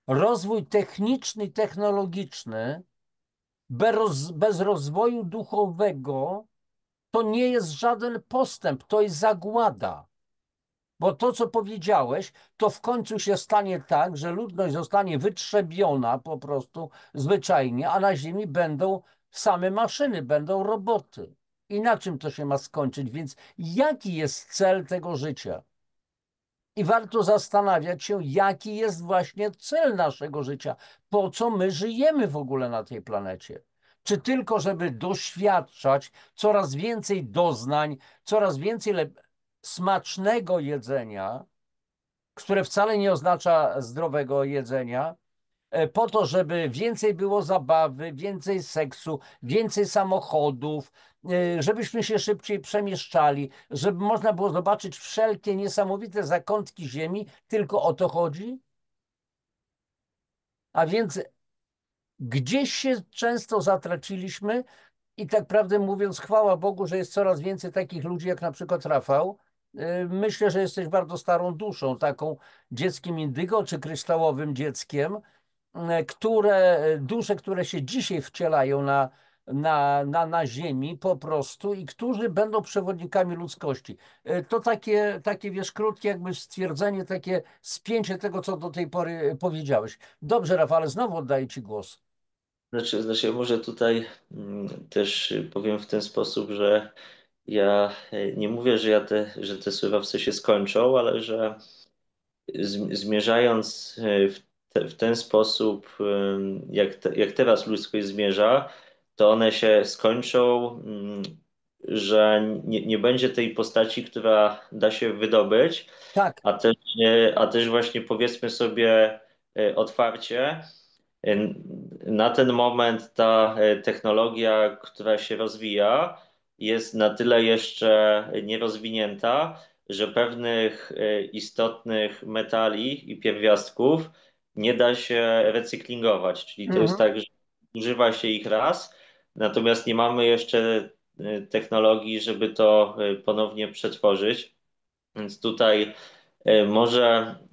Speaker 1: rozwój techniczny i technologiczny bez rozwoju duchowego to nie jest żaden postęp, to jest zagłada. Bo to, co powiedziałeś, to w końcu się stanie tak, że ludność zostanie wytrzebiona po prostu zwyczajnie, a na ziemi będą same maszyny, będą roboty. I na czym to się ma skończyć? Więc jaki jest cel tego życia? I warto zastanawiać się, jaki jest właśnie cel naszego życia. Po co my żyjemy w ogóle na tej planecie? Czy tylko, żeby doświadczać coraz więcej doznań, coraz więcej smacznego jedzenia, które wcale nie oznacza zdrowego jedzenia, po to, żeby więcej było zabawy, więcej seksu, więcej samochodów, żebyśmy się szybciej przemieszczali, żeby można było zobaczyć wszelkie niesamowite zakątki ziemi, tylko o to chodzi? A więc gdzieś się często zatraciliśmy i tak prawdę mówiąc, chwała Bogu, że jest coraz więcej takich ludzi jak na przykład Rafał. Myślę, że jesteś bardzo starą duszą, taką dzieckiem indygo czy kryształowym dzieckiem, dusze, które się dzisiaj wcielają na ziemi po prostu i którzy będą przewodnikami ludzkości. To takie, wiesz, krótkie jakby stwierdzenie, takie spięcie tego, co do tej pory powiedziałeś. Dobrze, Rafale, znowu oddaję ci głos.
Speaker 2: Znaczy może tutaj też powiem w ten sposób, że ja nie mówię, że te surowce się skończą, ale że zmierzając w ten sposób, jak teraz ludzkość zmierza, to one się skończą, że nie będzie tej postaci, która da się wydobyć,
Speaker 1: Tak.
Speaker 2: a też właśnie powiedzmy sobie otwarcie, na ten moment ta technologia, która się rozwija, jest na tyle jeszcze nierozwinięta, że pewnych istotnych metali i pierwiastków nie da się recyklingować. Czyli to jest
Speaker 1: Mhm.
Speaker 2: tak, że używa się ich raz, natomiast nie mamy jeszcze technologii, żeby to ponownie przetworzyć. Więc tutaj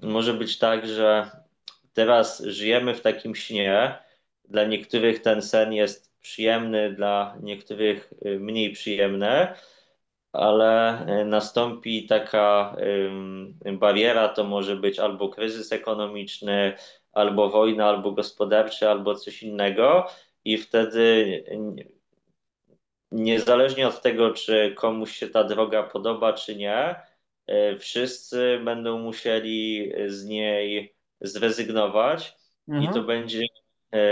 Speaker 2: może być tak, że teraz żyjemy w takim śnie. Dla niektórych ten sen jest przyjemny, dla niektórych mniej przyjemny, ale nastąpi taka bariera, to może być albo kryzys ekonomiczny, albo wojna, albo gospodarczy, albo coś innego. I wtedy niezależnie od tego, czy komuś się ta droga podoba, czy nie, wszyscy będą musieli z niej zrezygnować i to
Speaker 1: Mhm.
Speaker 2: będzie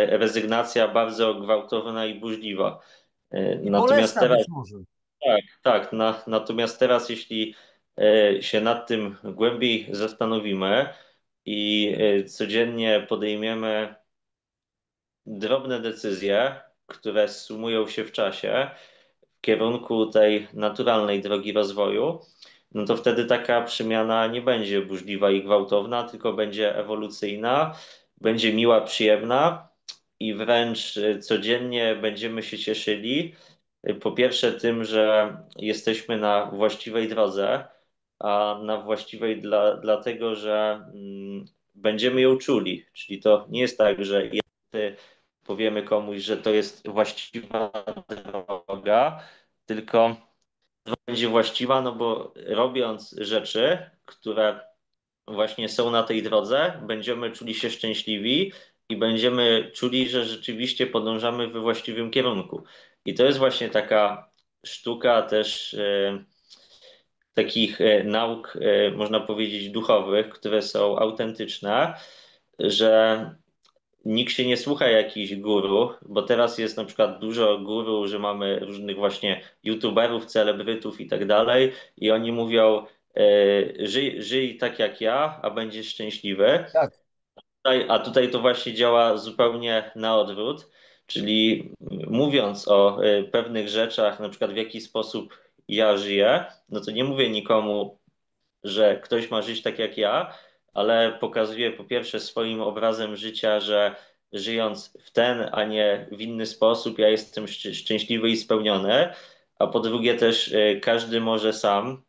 Speaker 2: rezygnacja bardzo gwałtowna i burzliwa.
Speaker 1: I
Speaker 2: Natomiast
Speaker 1: bolesna
Speaker 2: teraz,
Speaker 1: być może.
Speaker 2: tak, natomiast teraz, jeśli się nad tym głębiej zastanowimy i codziennie podejmiemy drobne decyzje, które sumują się w czasie w kierunku tej naturalnej drogi rozwoju, no to wtedy taka przemiana nie będzie burzliwa i gwałtowna, tylko będzie ewolucyjna, będzie miła, przyjemna i wręcz codziennie będziemy się cieszyli. Po pierwsze tym, że jesteśmy na właściwej drodze, a na właściwej dlatego, że będziemy ją czuli. Czyli to nie jest tak, że powiemy komuś, że to jest właściwa droga, tylko będzie właściwa, no bo robiąc rzeczy, które właśnie są na tej drodze, będziemy czuli się szczęśliwi i będziemy czuli, że rzeczywiście podążamy we właściwym kierunku. I to jest właśnie taka sztuka też takich nauk, można powiedzieć, duchowych, które są autentyczne, że nikt się nie słucha jakichś guru, bo teraz jest na przykład dużo guru, że mamy różnych właśnie youtuberów, celebrytów i tak dalej, i oni mówią, żyj tak jak ja, a będziesz szczęśliwy.
Speaker 1: Tak.
Speaker 2: A tutaj to właśnie działa zupełnie na odwrót, czyli mówiąc o pewnych rzeczach, na przykład w jaki sposób ja żyję, no to nie mówię nikomu, że ktoś ma żyć tak jak ja, ale pokazuję po pierwsze swoim obrazem życia, że żyjąc w ten, a nie w inny sposób, ja jestem szczęśliwy i spełniony, a po drugie też każdy może sam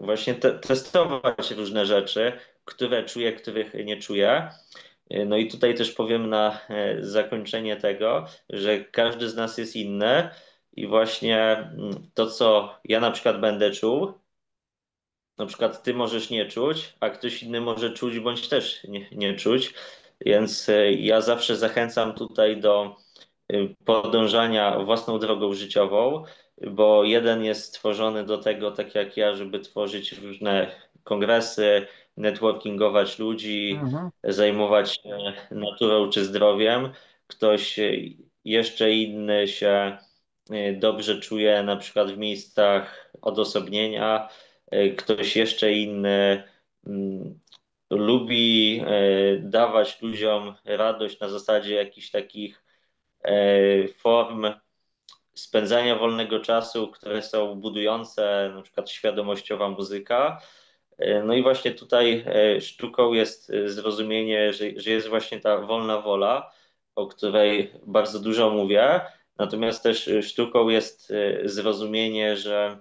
Speaker 2: właśnie testować różne rzeczy, które czuje, których nie czuje. No i tutaj też powiem na zakończenie tego, że każdy z nas jest inny i właśnie to, co ja na przykład będę czuł, na przykład ty możesz nie czuć, a ktoś inny może czuć bądź też nie czuć. Więc ja zawsze zachęcam tutaj do podążania własną drogą życiową, bo jeden jest stworzony do tego, tak jak ja, żeby tworzyć różne kongresy, networkingować ludzi,
Speaker 1: Mhm.
Speaker 2: zajmować się naturą czy zdrowiem. Ktoś jeszcze inny się dobrze czuje na przykład w miejscach odosobnienia, ktoś jeszcze inny mm, lubi dawać ludziom radość na zasadzie jakichś takich form spędzania wolnego czasu, które są budujące, na przykład świadomościowa muzyka. No i właśnie tutaj sztuką jest zrozumienie, że jest właśnie ta wolna wola, o której bardzo dużo mówię. Natomiast też sztuką jest zrozumienie, że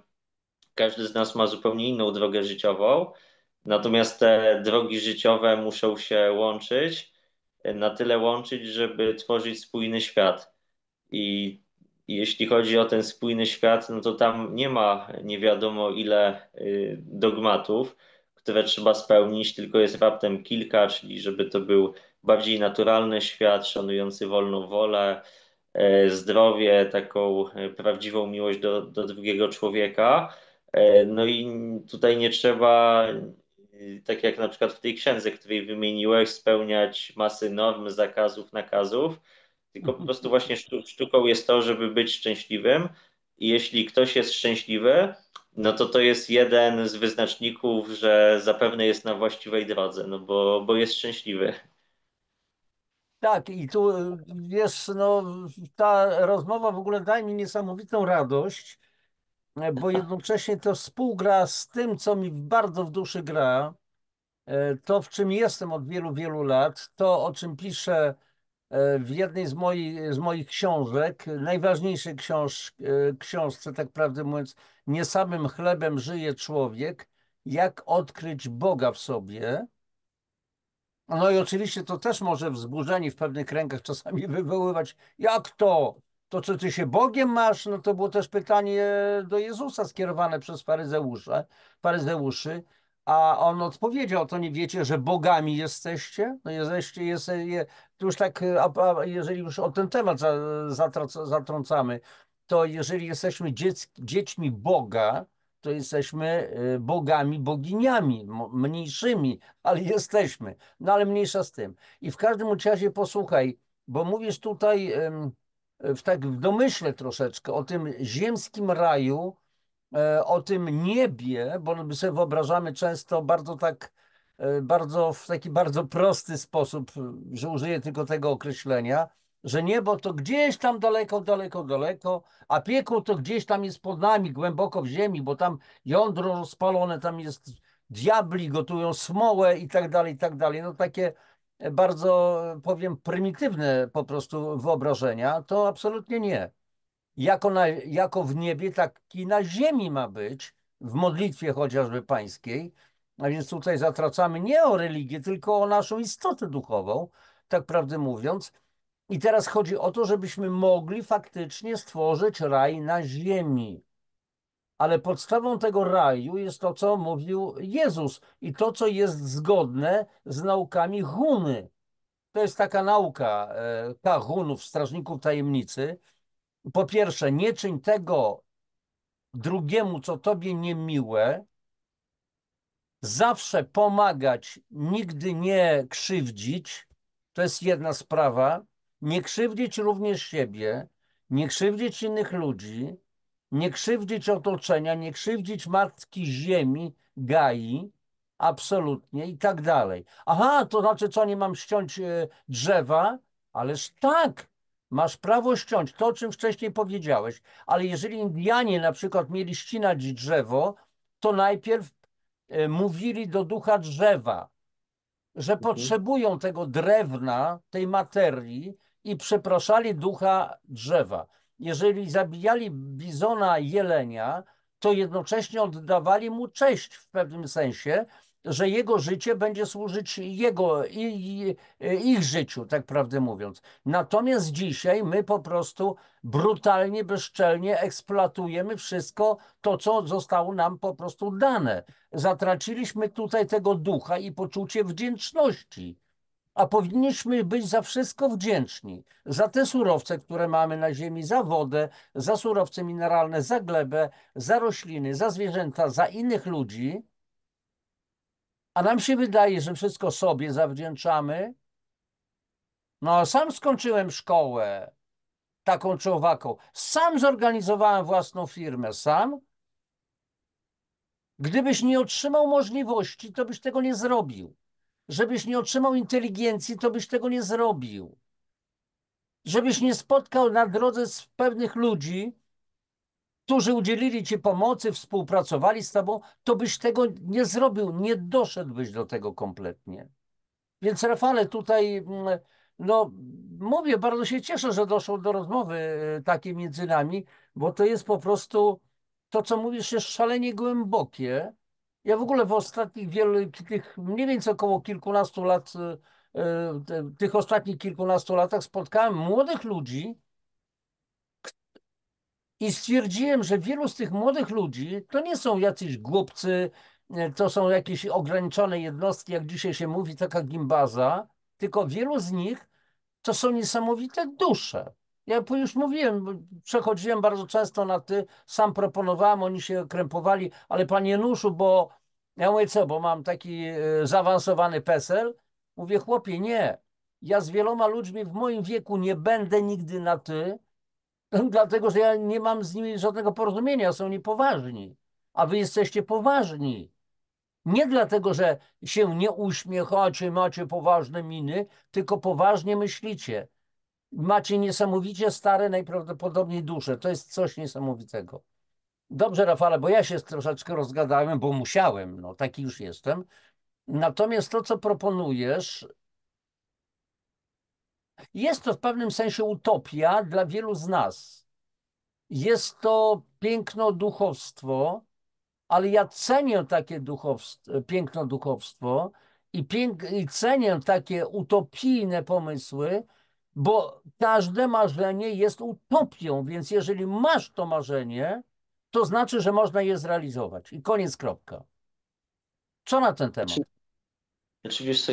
Speaker 2: każdy z nas ma zupełnie inną drogę życiową, natomiast te drogi życiowe muszą się łączyć, na tyle łączyć, żeby tworzyć spójny świat. I jeśli chodzi o ten spójny świat, no to tam nie ma nie wiadomo ile dogmatów, które trzeba spełnić, tylko jest raptem kilka, czyli żeby to był bardziej naturalny świat, szanujący wolną wolę, zdrowie, taką prawdziwą miłość do drugiego człowieka. No i tutaj nie trzeba, tak jak na przykład w tej księdze, której wymieniłeś, spełniać masy norm, zakazów, nakazów, tylko po prostu właśnie sztuką jest to, żeby być szczęśliwym. I jeśli ktoś jest szczęśliwy, no to to jest jeden z wyznaczników, że zapewne jest na właściwej drodze, no bo jest szczęśliwy.
Speaker 1: Tak, i tu wiesz, no, ta rozmowa w ogóle daje mi niesamowitą radość, bo jednocześnie to współgra z tym, co mi bardzo w duszy gra, to w czym jestem od wielu, wielu lat, to o czym piszę w jednej z moich książek, najważniejszej książce, tak prawdę mówiąc, nie samym chlebem żyje człowiek, jak odkryć Boga w sobie. No i oczywiście to też może wzburzenie w pewnych kręgach czasami wywoływać. Jak to? To czy ty się Bogiem masz? No to było też pytanie do Jezusa skierowane przez faryzeuszy, a on odpowiedział, to nie wiecie, że bogami jesteście? No to już tak, jeżeli już o ten temat zatrącamy, to jeżeli jesteśmy dziećmi Boga, to jesteśmy bogami, boginiami, mniejszymi, ale jesteśmy. No ale mniejsza z tym. I w każdym razie posłuchaj, bo mówisz tutaj w domyśle troszeczkę o tym ziemskim raju, o tym niebie, bo my sobie wyobrażamy często bardzo tak, bardzo w taki bardzo prosty sposób, że użyję tylko tego określenia, że niebo to gdzieś tam daleko, daleko, daleko, a piekło to gdzieś tam jest pod nami, głęboko w ziemi, bo tam jądro rozpalone, tam jest diabli, gotują smołę i tak dalej, i tak dalej. No takie bardzo, powiem, prymitywne po prostu wyobrażenia, to absolutnie nie. Jako w niebie, tak i na ziemi ma być, w modlitwie chociażby pańskiej. A więc tutaj zatracamy nie o religię, tylko o naszą istotę duchową, tak prawdę mówiąc. I teraz chodzi o to, żebyśmy mogli faktycznie stworzyć raj na ziemi. Ale podstawą tego raju jest to, co mówił Jezus i to, co jest zgodne z naukami Huny. To jest taka nauka Hunów, strażników tajemnicy. Po pierwsze, nie czyń tego drugiemu, co tobie niemiłe, zawsze pomagać, nigdy nie krzywdzić. To jest jedna sprawa. Nie krzywdzić również siebie, nie krzywdzić innych ludzi, nie krzywdzić otoczenia, nie krzywdzić matki ziemi, Gai, absolutnie i tak dalej. Aha, to znaczy co, nie mam ściąć drzewa? Ależ tak, masz prawo ściąć, to o czym wcześniej powiedziałeś, ale jeżeli Indianie na przykład mieli ścinać drzewo, to najpierw mówili do ducha drzewa, że
Speaker 2: Mhm.
Speaker 1: potrzebują tego drewna, tej materii i przepraszali ducha drzewa. Jeżeli zabijali bizona jelenia, to jednocześnie oddawali mu cześć w pewnym sensie, że jego życie będzie służyć ich życiu, tak prawdę mówiąc. Natomiast dzisiaj my po prostu brutalnie, bezczelnie eksploatujemy wszystko to, co zostało nam po prostu dane. Zatraciliśmy tutaj tego ducha i poczucie wdzięczności, a powinniśmy być za wszystko wdzięczni. Za te surowce, które mamy na ziemi, za wodę, za surowce mineralne, za glebę, za rośliny, za zwierzęta, za innych ludzi. A nam się wydaje, że wszystko sobie zawdzięczamy. No, sam skończyłem szkołę, taką czy owaką. Sam zorganizowałem własną firmę, sam. Gdybyś nie otrzymał możliwości, to byś tego nie zrobił. Żebyś nie otrzymał inteligencji, to byś tego nie zrobił. Żebyś nie spotkał na drodze z pewnych ludzi, którzy udzielili ci pomocy, współpracowali z tobą, to byś tego nie zrobił, nie doszedłbyś do tego kompletnie. Więc Rafale, tutaj, no mówię, bardzo się cieszę, że doszło do rozmowy takiej między nami, bo to jest po prostu, to co mówisz jest szalenie głębokie. Ja w ogóle w ostatnich wielu, tych mniej więcej około kilkunastu lat, tych ostatnich kilkunastu latach spotkałem młodych ludzi i stwierdziłem, że wielu z tych młodych ludzi to nie są jacyś głupcy, to są jakieś ograniczone jednostki, jak dzisiaj się mówi, taka gimbaza, tylko wielu z nich to są niesamowite dusze. Ja już mówiłem, przechodziłem bardzo często na ty, sam proponowałem, oni się krępowali, ale panie Januszu, bo ja mówię co, bo mam taki zaawansowany PESEL. Mówię, chłopie, nie. Ja z wieloma ludźmi w moim wieku nie będę nigdy na ty, dlatego że ja nie mam z nimi żadnego porozumienia, są niepoważni. A wy jesteście poważni. Nie dlatego, że się nie uśmiechacie, macie poważne miny, tylko poważnie myślicie. Macie niesamowicie stare, najprawdopodobniej dusze. To jest coś niesamowitego. Dobrze, Rafale, bo ja się troszeczkę rozgadałem, bo musiałem, no taki już jestem. Natomiast to, co proponujesz, jest to w pewnym sensie utopia dla wielu z nas. Jest to piękno duchowstwo, ale ja cenię takie duchowstwo, piękno duchowstwo i cenię takie utopijne pomysły, bo każde marzenie jest utopią, więc jeżeli masz to marzenie, to znaczy, że można je zrealizować. I koniec, kropka. Co na ten
Speaker 2: Znaczy,
Speaker 1: temat?
Speaker 2: znaczy wiesz co,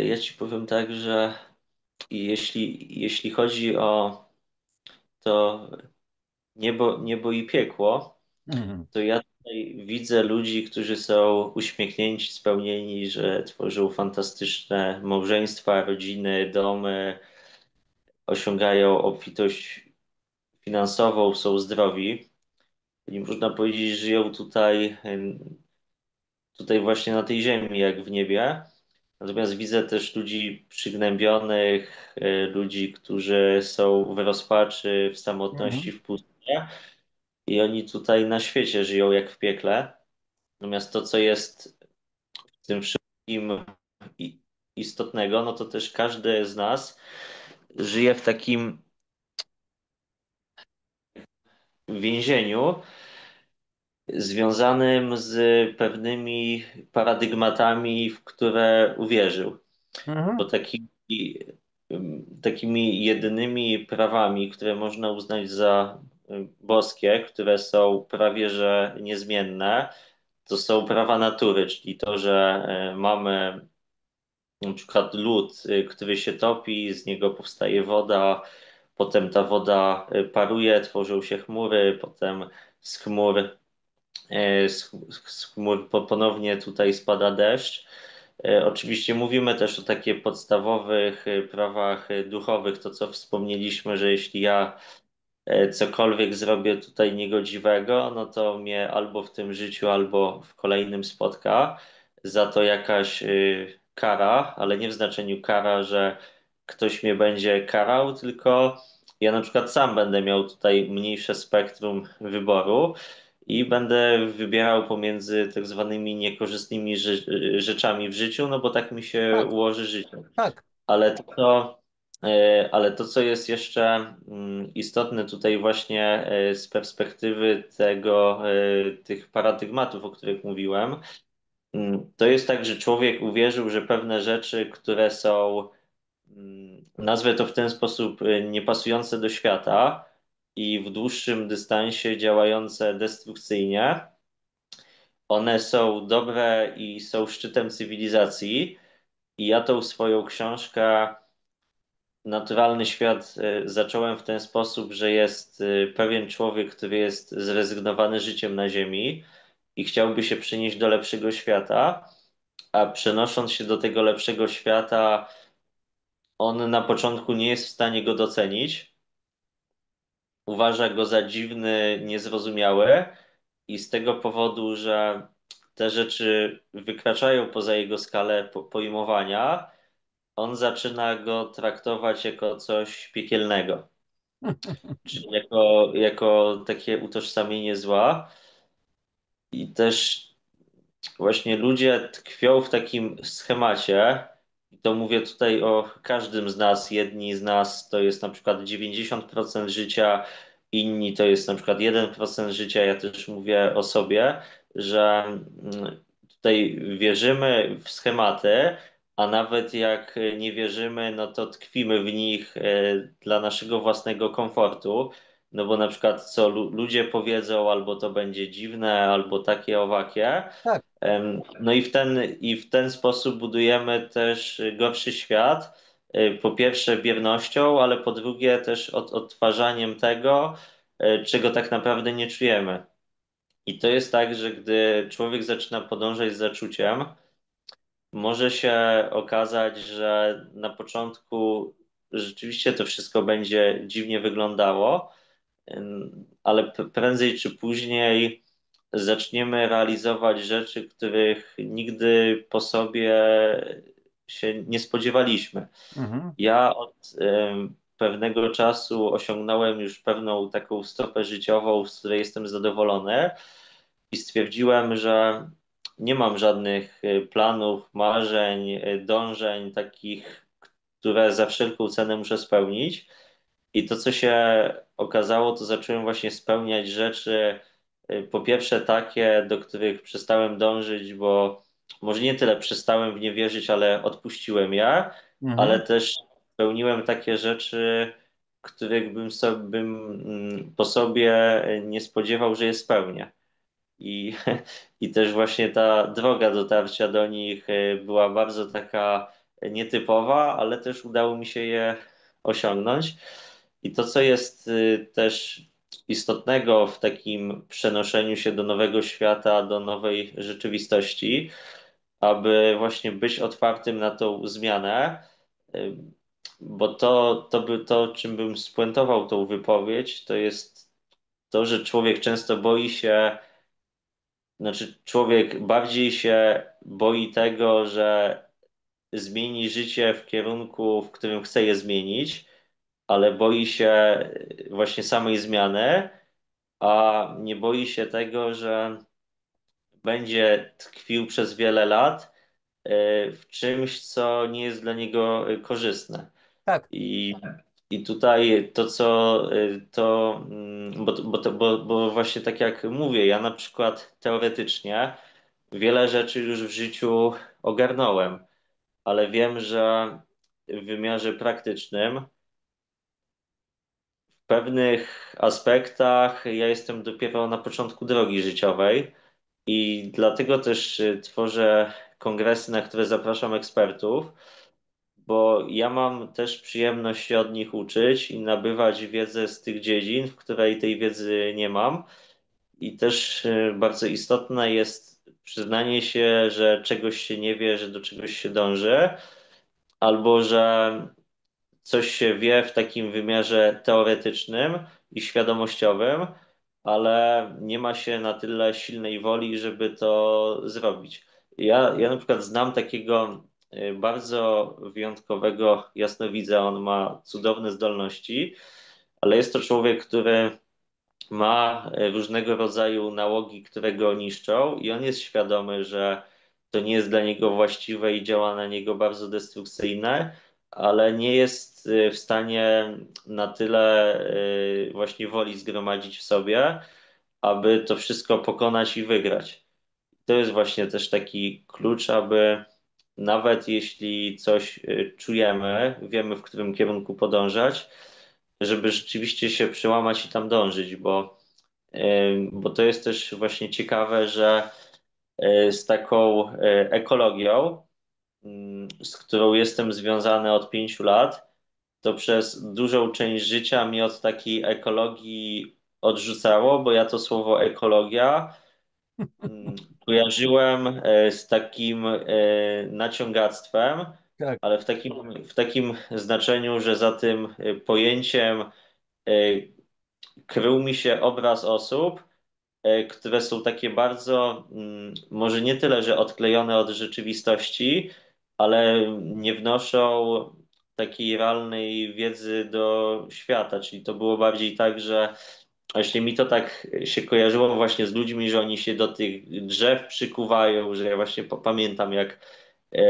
Speaker 2: ja ci powiem tak, że jeśli chodzi o to niebo i piekło,
Speaker 1: Mhm.
Speaker 2: to ja tutaj widzę ludzi, którzy są uśmiechnięci, spełnieni, że tworzą fantastyczne małżeństwa, rodziny, domy, osiągają obfitość finansową, są zdrowi. I można powiedzieć, że żyją tutaj właśnie na tej ziemi, jak w niebie. Natomiast widzę też ludzi przygnębionych, ludzi, którzy są w rozpaczy, w samotności,
Speaker 1: Mhm.
Speaker 2: w pustyni. I oni tutaj na świecie żyją jak w piekle. Natomiast to, co jest w tym wszystkim i- istotnego, no to też każdy z nas żyje w takim więzieniu związanym z pewnymi paradygmatami, w które uwierzył.
Speaker 1: Mhm.
Speaker 2: Bo takimi jedynymi prawami, które można uznać za boskie, które są prawie że niezmienne, to są prawa natury, czyli to, że mamy na przykład lód, który się topi, z niego powstaje woda, potem ta woda paruje, tworzą się chmury, potem z chmur z chmur ponownie tutaj spada deszcz. Oczywiście mówimy też o takich podstawowych prawach duchowych, to co wspomnieliśmy, że jeśli ja cokolwiek zrobię tutaj niegodziwego, no to mnie albo w tym życiu, albo w kolejnym spotka. Za to jakaś kara, ale nie w znaczeniu kara, że ktoś mnie będzie karał, tylko ja na przykład sam będę miał tutaj mniejsze spektrum wyboru i będę wybierał pomiędzy tak zwanymi niekorzystnymi rzeczami w życiu, no bo tak mi się
Speaker 1: Tak,
Speaker 2: ułoży życie.
Speaker 1: tak.
Speaker 2: Ale ale to, co jest jeszcze istotne tutaj właśnie z perspektywy tych paradygmatów, o których mówiłem, to jest tak, że człowiek uwierzył, że pewne rzeczy, które są, nazwę to w ten sposób, niepasujące do świata i w dłuższym dystansie działające destrukcyjnie, one są dobre i są szczytem cywilizacji. I ja tą swoją książkę Naturalny świat zacząłem w ten sposób, że jest pewien człowiek, który jest zrezygnowany życiem na Ziemi i chciałby się przenieść do lepszego świata, a przenosząc się do tego lepszego świata, on na początku nie jest w stanie go docenić, uważa go za dziwny, niezrozumiały i z tego powodu, że te rzeczy wykraczają poza jego skalę pojmowania, on zaczyna go traktować jako coś piekielnego. Czyli jako takie utożsamienie zła. I też właśnie ludzie tkwią w takim schemacie. I to mówię tutaj o każdym z nas. Jedni z nas to jest na przykład 90% życia, inni to jest na przykład 1% życia. Ja też mówię o sobie, że tutaj wierzymy w schematy, a nawet jak nie wierzymy, no to tkwimy w nich dla naszego własnego komfortu. No bo na przykład co ludzie powiedzą, albo to będzie dziwne, albo takie owakie.
Speaker 1: Tak.
Speaker 2: No i w ten sposób budujemy też gorszy świat. Po pierwsze biernością, ale po drugie też odtwarzaniem tego, czego tak naprawdę nie czujemy. I to jest tak, że gdy człowiek zaczyna podążać za czuciem, może się okazać, że na początku rzeczywiście to wszystko będzie dziwnie wyglądało, ale prędzej czy później zaczniemy realizować rzeczy, których nigdy po sobie się nie spodziewaliśmy.
Speaker 1: Mhm.
Speaker 2: Ja od pewnego czasu osiągnąłem już pewną taką stopę życiową, z której jestem zadowolony i stwierdziłem, że nie mam żadnych planów, marzeń, dążeń takich, które za wszelką cenę muszę spełnić. I to, co się okazało, to zacząłem właśnie spełniać rzeczy, po pierwsze takie, do których przestałem dążyć, bo może nie tyle przestałem w nie wierzyć, ale odpuściłem je, ale
Speaker 1: Mhm.
Speaker 2: też spełniłem takie rzeczy, których po sobie nie spodziewał, że je spełnię. I, I też właśnie ta droga dotarcia do nich była bardzo taka nietypowa, ale też udało mi się je osiągnąć. I to, co jest też istotnego w takim przenoszeniu się do nowego świata, do nowej rzeczywistości, aby właśnie być otwartym na tą zmianę, y, bo to, czym bym spuentował tą wypowiedź, to jest to, że człowiek często boi się. Znaczy, człowiek bardziej się boi tego, że zmieni życie w kierunku, w którym chce je zmienić, ale boi się właśnie samej zmiany, a nie boi się tego, że będzie tkwił przez wiele lat w czymś, co nie jest dla niego korzystne.
Speaker 1: Tak.
Speaker 2: I, i tutaj to, co bo właśnie tak jak mówię, ja na przykład teoretycznie wiele rzeczy już w życiu ogarnąłem, ale wiem, że w wymiarze praktycznym w pewnych aspektach ja jestem dopiero na początku drogi życiowej i dlatego też tworzę kongresy, na które zapraszam ekspertów, bo ja mam też przyjemność się od nich uczyć i nabywać wiedzę z tych dziedzin, w której tej wiedzy nie mam. i też bardzo istotne jest przyznanie się, że czegoś się nie wie, że do czegoś się dąży, albo że coś się wie w takim wymiarze teoretycznym i świadomościowym, ale nie ma się na tyle silnej woli, żeby to zrobić. Ja na przykład znam takiego bardzo wyjątkowego jasnowidza, on ma cudowne zdolności, ale jest to człowiek, który ma różnego rodzaju nałogi, które go niszczą, i on jest świadomy, że to nie jest dla niego właściwe i działa na niego bardzo destrukcyjne, ale nie jest w stanie na tyle właśnie woli zgromadzić w sobie, aby to wszystko pokonać i wygrać. To jest właśnie też taki klucz, aby nawet jeśli coś czujemy, wiemy, w którym kierunku podążać, żeby rzeczywiście się przełamać i tam dążyć, bo to jest też właśnie ciekawe, że z taką ekologią, z którą jestem związany od 5 lat, to przez dużą część życia mnie od takiej ekologii odrzucało, bo ja to słowo ekologia kojarzyłem z takim naciągactwem,
Speaker 1: Tak.
Speaker 2: ale w takim znaczeniu, że za tym pojęciem e, krył mi się obraz osób, które są takie bardzo, może nie tyle, że odklejone od rzeczywistości, ale nie wnoszą takiej realnej wiedzy do świata. Czyli to było bardziej tak, że właśnie mi to tak się kojarzyło właśnie z ludźmi, że oni się do tych drzew przykuwają, że ja właśnie pamiętam, jak e,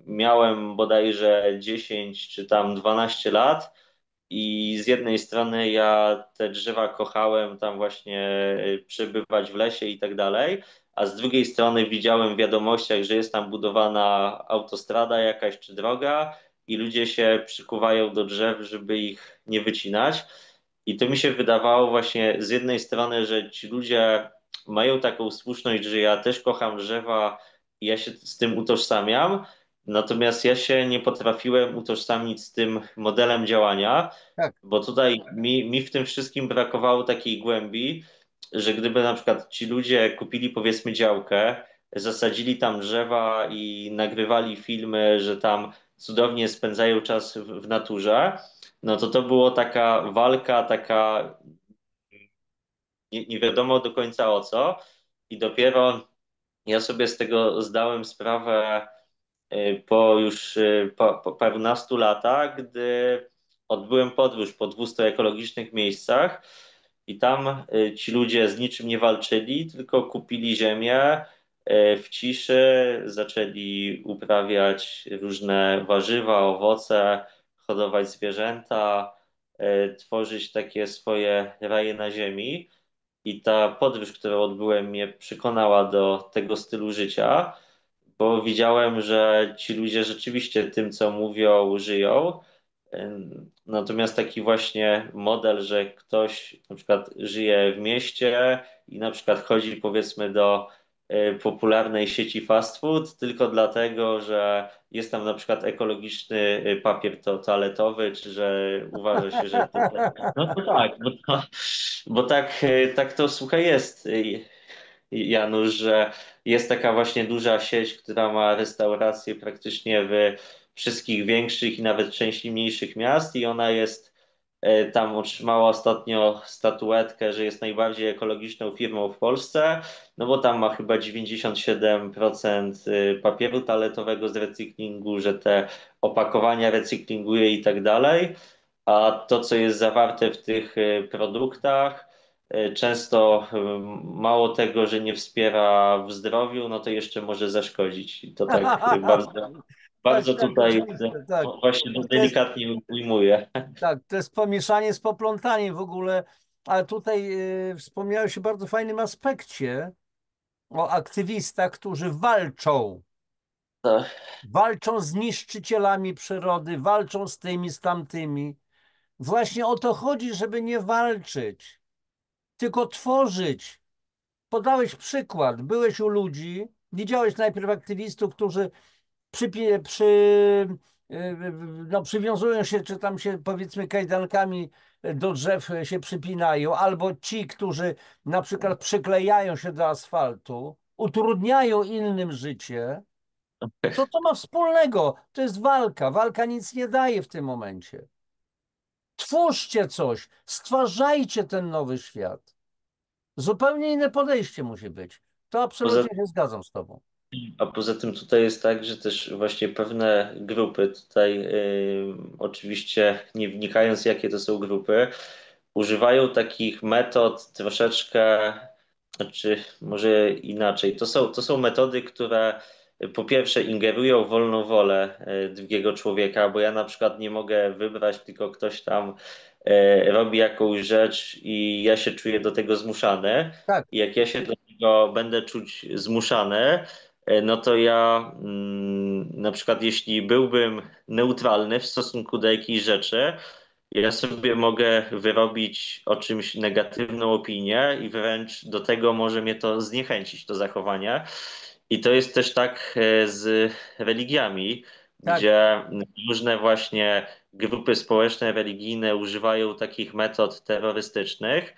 Speaker 2: miałem bodajże 10 czy tam 12 lat. I z jednej strony ja te drzewa kochałem tam właśnie przebywać w lesie i tak dalej, a z drugiej strony widziałem w wiadomościach, że jest tam budowana autostrada jakaś czy droga i ludzie się przykuwają do drzew, żeby ich nie wycinać. I to mi się wydawało właśnie z jednej strony, że ci ludzie mają taką słuszność, że ja też kocham drzewa i ja się z tym utożsamiam, natomiast ja się nie potrafiłem utożsamić z tym modelem działania,
Speaker 1: Tak.
Speaker 2: bo tutaj mi w tym wszystkim brakowało takiej głębi, że gdyby na przykład ci ludzie kupili powiedzmy działkę, zasadzili tam drzewa i nagrywali filmy, że tam cudownie spędzają czas w naturze, no to było taka walka, taka nie wiadomo do końca o co. I dopiero ja sobie z tego zdałem sprawę po już po parunastu latach, gdy odbyłem podróż po 200 ekologicznych miejscach i tam ci ludzie z niczym nie walczyli, tylko kupili ziemię w ciszy, zaczęli uprawiać różne warzywa, owoce, hodować zwierzęta, tworzyć takie swoje raje na ziemi. I ta podróż, którą odbyłem, mnie przekonała do tego stylu życia, bo widziałem, że ci ludzie rzeczywiście tym, co mówią, żyją. Natomiast taki właśnie model, że ktoś na przykład żyje w mieście i na przykład chodzi powiedzmy do popularnej sieci fast food tylko dlatego, że jest tam na przykład ekologiczny papier toaletowy, czy że uważa się, że to... No to tak, bo tak to słuchaj jest. Janusz, że jest taka właśnie duża sieć, która ma restauracje praktycznie w wszystkich większych i nawet części mniejszych miast i ona jest tam otrzymała ostatnio statuetkę, że jest najbardziej ekologiczną firmą w Polsce, no bo tam ma chyba 97% papieru toaletowego z recyklingu, że te opakowania recyklinguje i tak dalej. A to, co jest zawarte w tych produktach, często mało tego, że nie wspiera w zdrowiu, no to jeszcze może zaszkodzić. I to tak bardzo,
Speaker 1: Tak,
Speaker 2: bardzo
Speaker 1: tak,
Speaker 2: tutaj
Speaker 1: oczywiście, tak.
Speaker 2: właśnie
Speaker 1: I to jest,
Speaker 2: delikatnie ujmuję.
Speaker 1: tak, to jest pomieszanie z poplątaniem w ogóle, ale tutaj wspomniałeś o bardzo fajnym aspekcie, o aktywistach, którzy walczą.
Speaker 2: Tak,
Speaker 1: Walczą z niszczycielami przyrody, walczą z tymi, z tamtymi. Właśnie o to chodzi, żeby nie walczyć, tylko tworzyć. Podałeś przykład, byłeś u ludzi, widziałeś najpierw aktywistów, którzy no, przywiązują się, czy tam się powiedzmy kajdankami do drzew się przypinają, albo ci, którzy na przykład przyklejają się do asfaltu, utrudniają innym życie. Co to ma wspólnego? To jest walka. Walka nic nie daje w tym momencie. Twórzcie coś, stwarzajcie ten nowy świat. Zupełnie inne podejście musi być. To
Speaker 2: Poza
Speaker 1: absolutnie się zgadzam z tobą.
Speaker 2: A poza tym tutaj jest tak, że też właśnie pewne grupy, tutaj oczywiście nie wnikając jakie to są grupy, używają takich metod troszeczkę, znaczy może inaczej. To są metody, które po pierwsze ingerują w wolną wolę drugiego człowieka, bo ja na przykład nie mogę wybrać, tylko ktoś tam robi jakąś rzecz i ja się czuję do tego zmuszany.
Speaker 1: Tak,
Speaker 2: I jak ja się do tego będę czuć zmuszany, no to ja na przykład jeśli byłbym neutralny w stosunku do jakiejś rzeczy, ja sobie mogę wyrobić o czymś negatywną opinię i wręcz do tego może mnie to zniechęcić, to zachowanie. I to jest też tak z religiami,
Speaker 1: tak.
Speaker 2: gdzie różne właśnie grupy społeczne, religijne używają takich metod terrorystycznych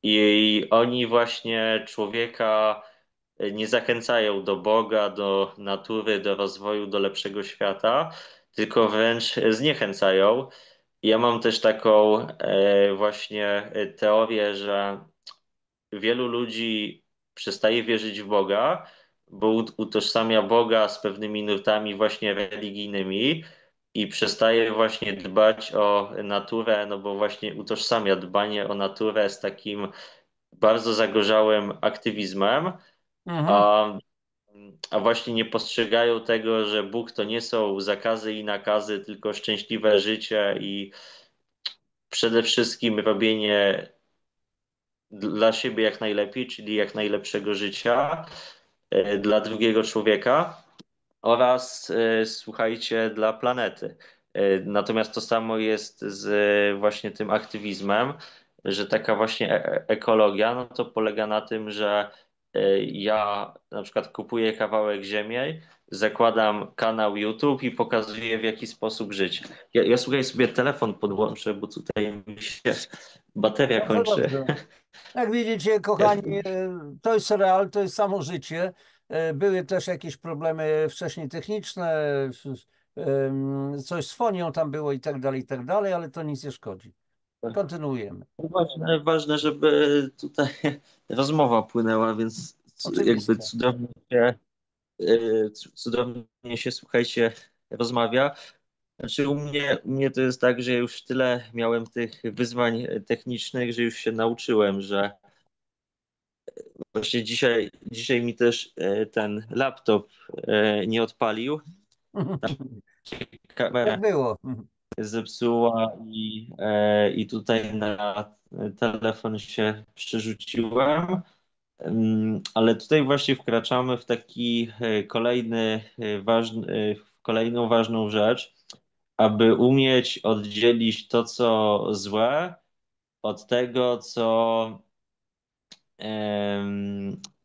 Speaker 2: i oni właśnie człowieka nie zachęcają do Boga, do natury, do rozwoju, do lepszego świata, tylko wręcz zniechęcają. Ja mam też taką właśnie teorię, że wielu ludzi przestaje wierzyć w Boga, bo utożsamia Boga z pewnymi nurtami właśnie religijnymi i przestaje właśnie dbać o naturę, no bo właśnie utożsamia dbanie o naturę z takim bardzo zagorzałym aktywizmem,
Speaker 1: Mhm.
Speaker 2: a, a właśnie nie postrzegają tego, że Bóg to nie są zakazy i nakazy, tylko szczęśliwe życie i przede wszystkim robienie dla siebie jak najlepiej, czyli jak najlepszego życia dla drugiego człowieka oraz słuchajcie, dla planety. Natomiast to samo jest z właśnie tym aktywizmem, że taka właśnie ekologia, no to polega na tym, że ja na przykład kupuję kawałek ziemi, zakładam kanał YouTube i pokazuję w jaki sposób żyć. Ja słuchaj sobie telefon podłączę, bo tutaj mi się bateria
Speaker 1: Bardzo
Speaker 2: kończy.
Speaker 1: dobrze. Jak widzicie,
Speaker 2: Ja,
Speaker 1: kochani, to jest real, to jest samo życie. Były też jakieś problemy wcześniej techniczne, coś z fonią tam było i tak dalej, ale to nic nie szkodzi. Kontynuujemy.
Speaker 2: ważne, żeby tutaj rozmowa płynęła, więc jakby
Speaker 1: Oczywiste.
Speaker 2: cudownie się, słuchajcie, rozmawia. Znaczy u mnie to jest tak, że ja już tyle miałem tych wyzwań technicznych, że już się nauczyłem, że właśnie dzisiaj mi też ten laptop nie odpalił,
Speaker 1: Jak
Speaker 2: kamera
Speaker 1: było?
Speaker 2: zepsuła i tutaj na telefon się przerzuciłem. Ale tutaj właśnie wkraczamy w taki kolejny ważny, w kolejną ważną rzecz, aby umieć oddzielić to, co złe, od tego,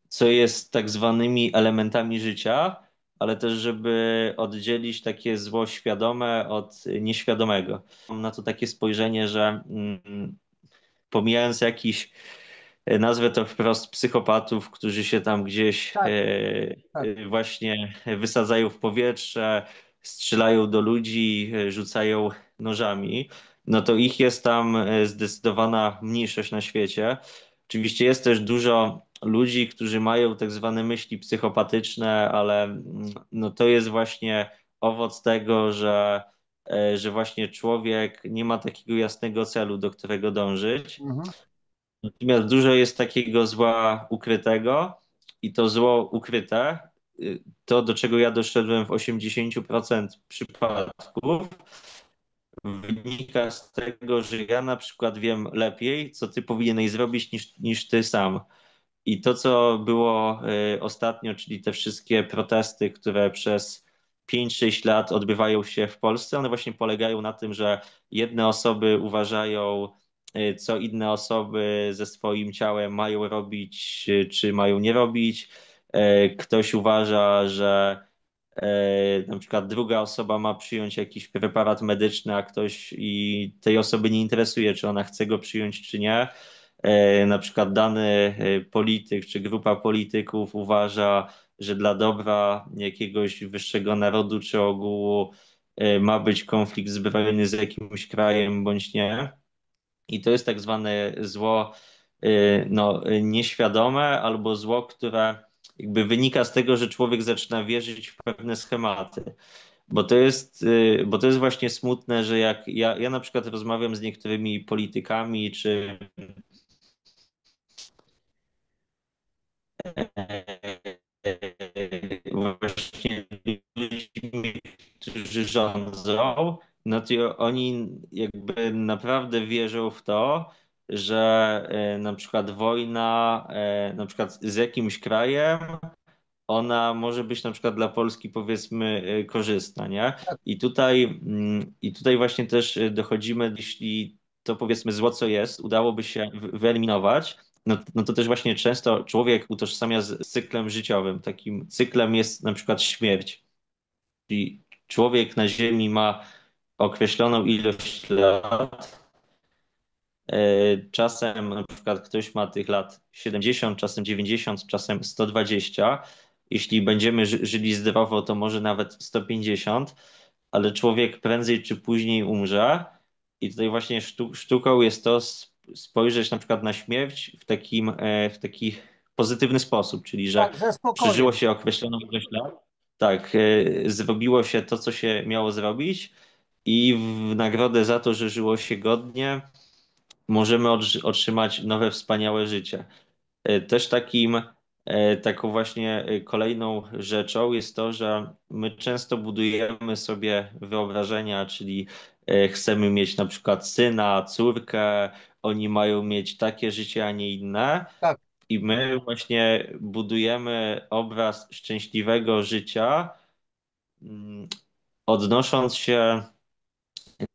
Speaker 2: co jest tak zwanymi elementami życia, ale też, żeby oddzielić takie zło świadome od nieświadomego. Mam na to takie spojrzenie, że pomijając jakiś, nazwę to wprost, psychopatów, którzy się tam gdzieś
Speaker 1: Tak, tak.
Speaker 2: właśnie wysadzają w powietrze, strzelają do ludzi, rzucają nożami, no to ich jest tam zdecydowana mniejszość na świecie. Oczywiście jest też dużo ludzi, którzy mają tak zwane myśli psychopatyczne, ale no to jest właśnie owoc tego, że właśnie człowiek nie ma takiego jasnego celu, do którego dążyć.
Speaker 1: Mhm.
Speaker 2: Natomiast dużo jest takiego zła ukrytego i to zło ukryte, to do czego ja doszedłem w 80% przypadków, wynika z tego, że ja na przykład wiem lepiej, co ty powinieneś zrobić niż ty sam. I to, co było ostatnio, czyli te wszystkie protesty, które przez 5-6 lat odbywają się w Polsce, one właśnie polegają na tym, że jedne osoby uważają, co inne osoby ze swoim ciałem mają robić, czy mają nie robić. Ktoś uważa, że na przykład druga osoba ma przyjąć jakiś preparat medyczny, a ktoś i tej osoby nie interesuje, czy ona chce go przyjąć, czy nie. Na przykład dany polityk czy grupa polityków uważa, że dla dobra jakiegoś wyższego narodu czy ogółu ma być konflikt zbrojny z jakimś krajem bądź nie. I to jest tak zwane zło no, nieświadome albo zło, które jakby wynika z tego, że człowiek zaczyna wierzyć w pewne schematy. Bo to jest właśnie smutne, że jak ja na przykład rozmawiam z niektórymi politykami, czy właśnie ludźmi, którzy rządzą, no to oni jakby naprawdę wierzą w to, że na przykład wojna na przykład z jakimś krajem ona może być na przykład dla Polski powiedzmy korzystna, nie?
Speaker 1: Tak,
Speaker 2: I tutaj właśnie też dochodzimy, jeśli to powiedzmy zło, co jest, udałoby się wyeliminować, no to też właśnie często człowiek utożsamia z cyklem życiowym. Takim cyklem jest na przykład śmierć. Czyli człowiek na Ziemi ma określoną ilość lat. Czasem na przykład ktoś ma tych lat 70, czasem 90, czasem 120. Jeśli będziemy żyli zdrowo, to może nawet 150, ale człowiek prędzej czy później umrze. I tutaj właśnie sztuką jest to spojrzeć na przykład na śmierć w taki pozytywny sposób, czyli że
Speaker 1: tak, ze
Speaker 2: przeżyło
Speaker 1: spokojem.
Speaker 2: się określoną ilość lat. Tak, zrobiło się to, co się miało zrobić i w nagrodę za to, że żyło się godnie, możemy otrzymać nowe, wspaniałe życie. Też taką właśnie kolejną rzeczą jest to, że my często budujemy sobie wyobrażenia, czyli chcemy mieć na przykład syna, córkę, oni mają mieć takie życie, a nie inne.
Speaker 1: Tak,
Speaker 2: I my właśnie budujemy obraz szczęśliwego życia, mm, odnosząc się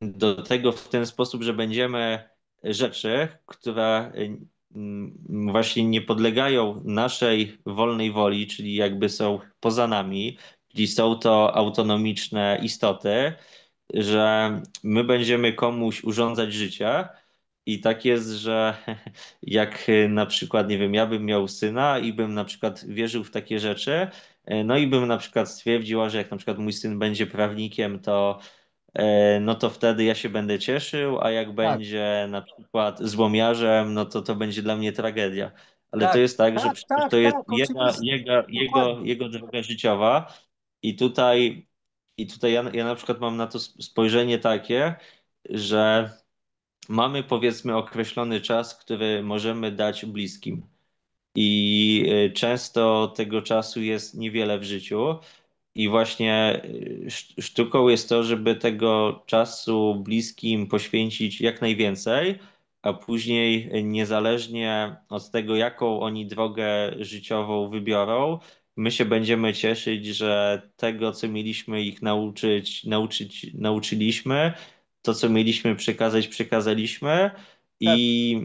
Speaker 2: do tego w ten sposób, że będziemy rzeczy, które właśnie nie podlegają naszej wolnej woli, czyli jakby są poza nami, czyli są to autonomiczne istoty, że my będziemy komuś urządzać życie. I tak jest, że jak na przykład, nie wiem, ja bym miał syna i bym na przykład wierzył w takie rzeczy, no i bym na przykład stwierdziła, że jak na przykład mój syn będzie prawnikiem, no to wtedy ja się będę cieszył, a jak
Speaker 1: tak,
Speaker 2: będzie na przykład złomiarzem, no to to będzie dla mnie tragedia. Ale to
Speaker 1: tak,
Speaker 2: jest tak, że
Speaker 1: tak,
Speaker 2: przecież
Speaker 1: tak,
Speaker 2: to jest
Speaker 1: tak, oczywiście. Dokładnie.
Speaker 2: jego droga życiowa i tutaj, ja na przykład mam na to spojrzenie takie, że mamy powiedzmy określony czas, który możemy dać bliskim. I często tego czasu jest niewiele w życiu. I właśnie sztuką jest to, żeby tego czasu bliskim poświęcić jak najwięcej, a później niezależnie od tego, jaką oni drogę życiową wybiorą, my się będziemy cieszyć, że tego, co mieliśmy ich nauczyliśmy, to, co mieliśmy przekazać, przekazaliśmy.
Speaker 1: Tak,
Speaker 2: I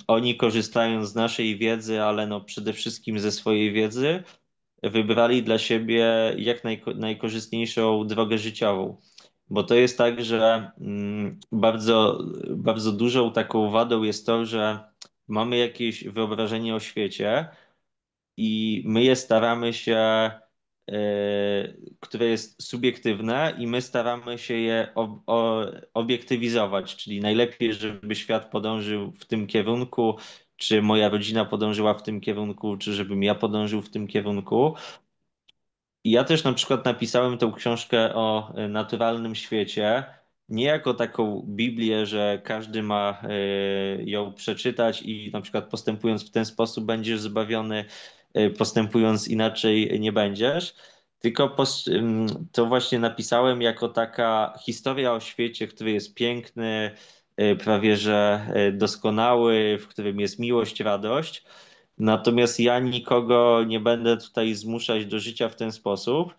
Speaker 2: oni korzystając z naszej wiedzy, ale no przede wszystkim ze swojej wiedzy, wybrali dla siebie jak najkorzystniejszą drogę życiową. Bo to jest tak, że bardzo dużą taką wadą jest to, że mamy jakieś wyobrażenie o świecie i my je staramy się, które jest subiektywne i my staramy się je obiektywizować, czyli najlepiej, żeby świat podążył w tym kierunku, czy moja rodzina podążyła w tym kierunku, czy żebym ja podążył w tym kierunku. I ja też na przykład napisałem tą książkę o naturalnym świecie, nie jako taką Biblię, że każdy ma ją przeczytać i na przykład postępując w ten sposób będziesz zbawiony, postępując inaczej nie będziesz, tylko to właśnie napisałem jako taka historia o świecie, który jest piękny, prawie że doskonały, w którym jest miłość, radość. Natomiast ja nikogo nie będę tutaj zmuszać do życia w ten sposób,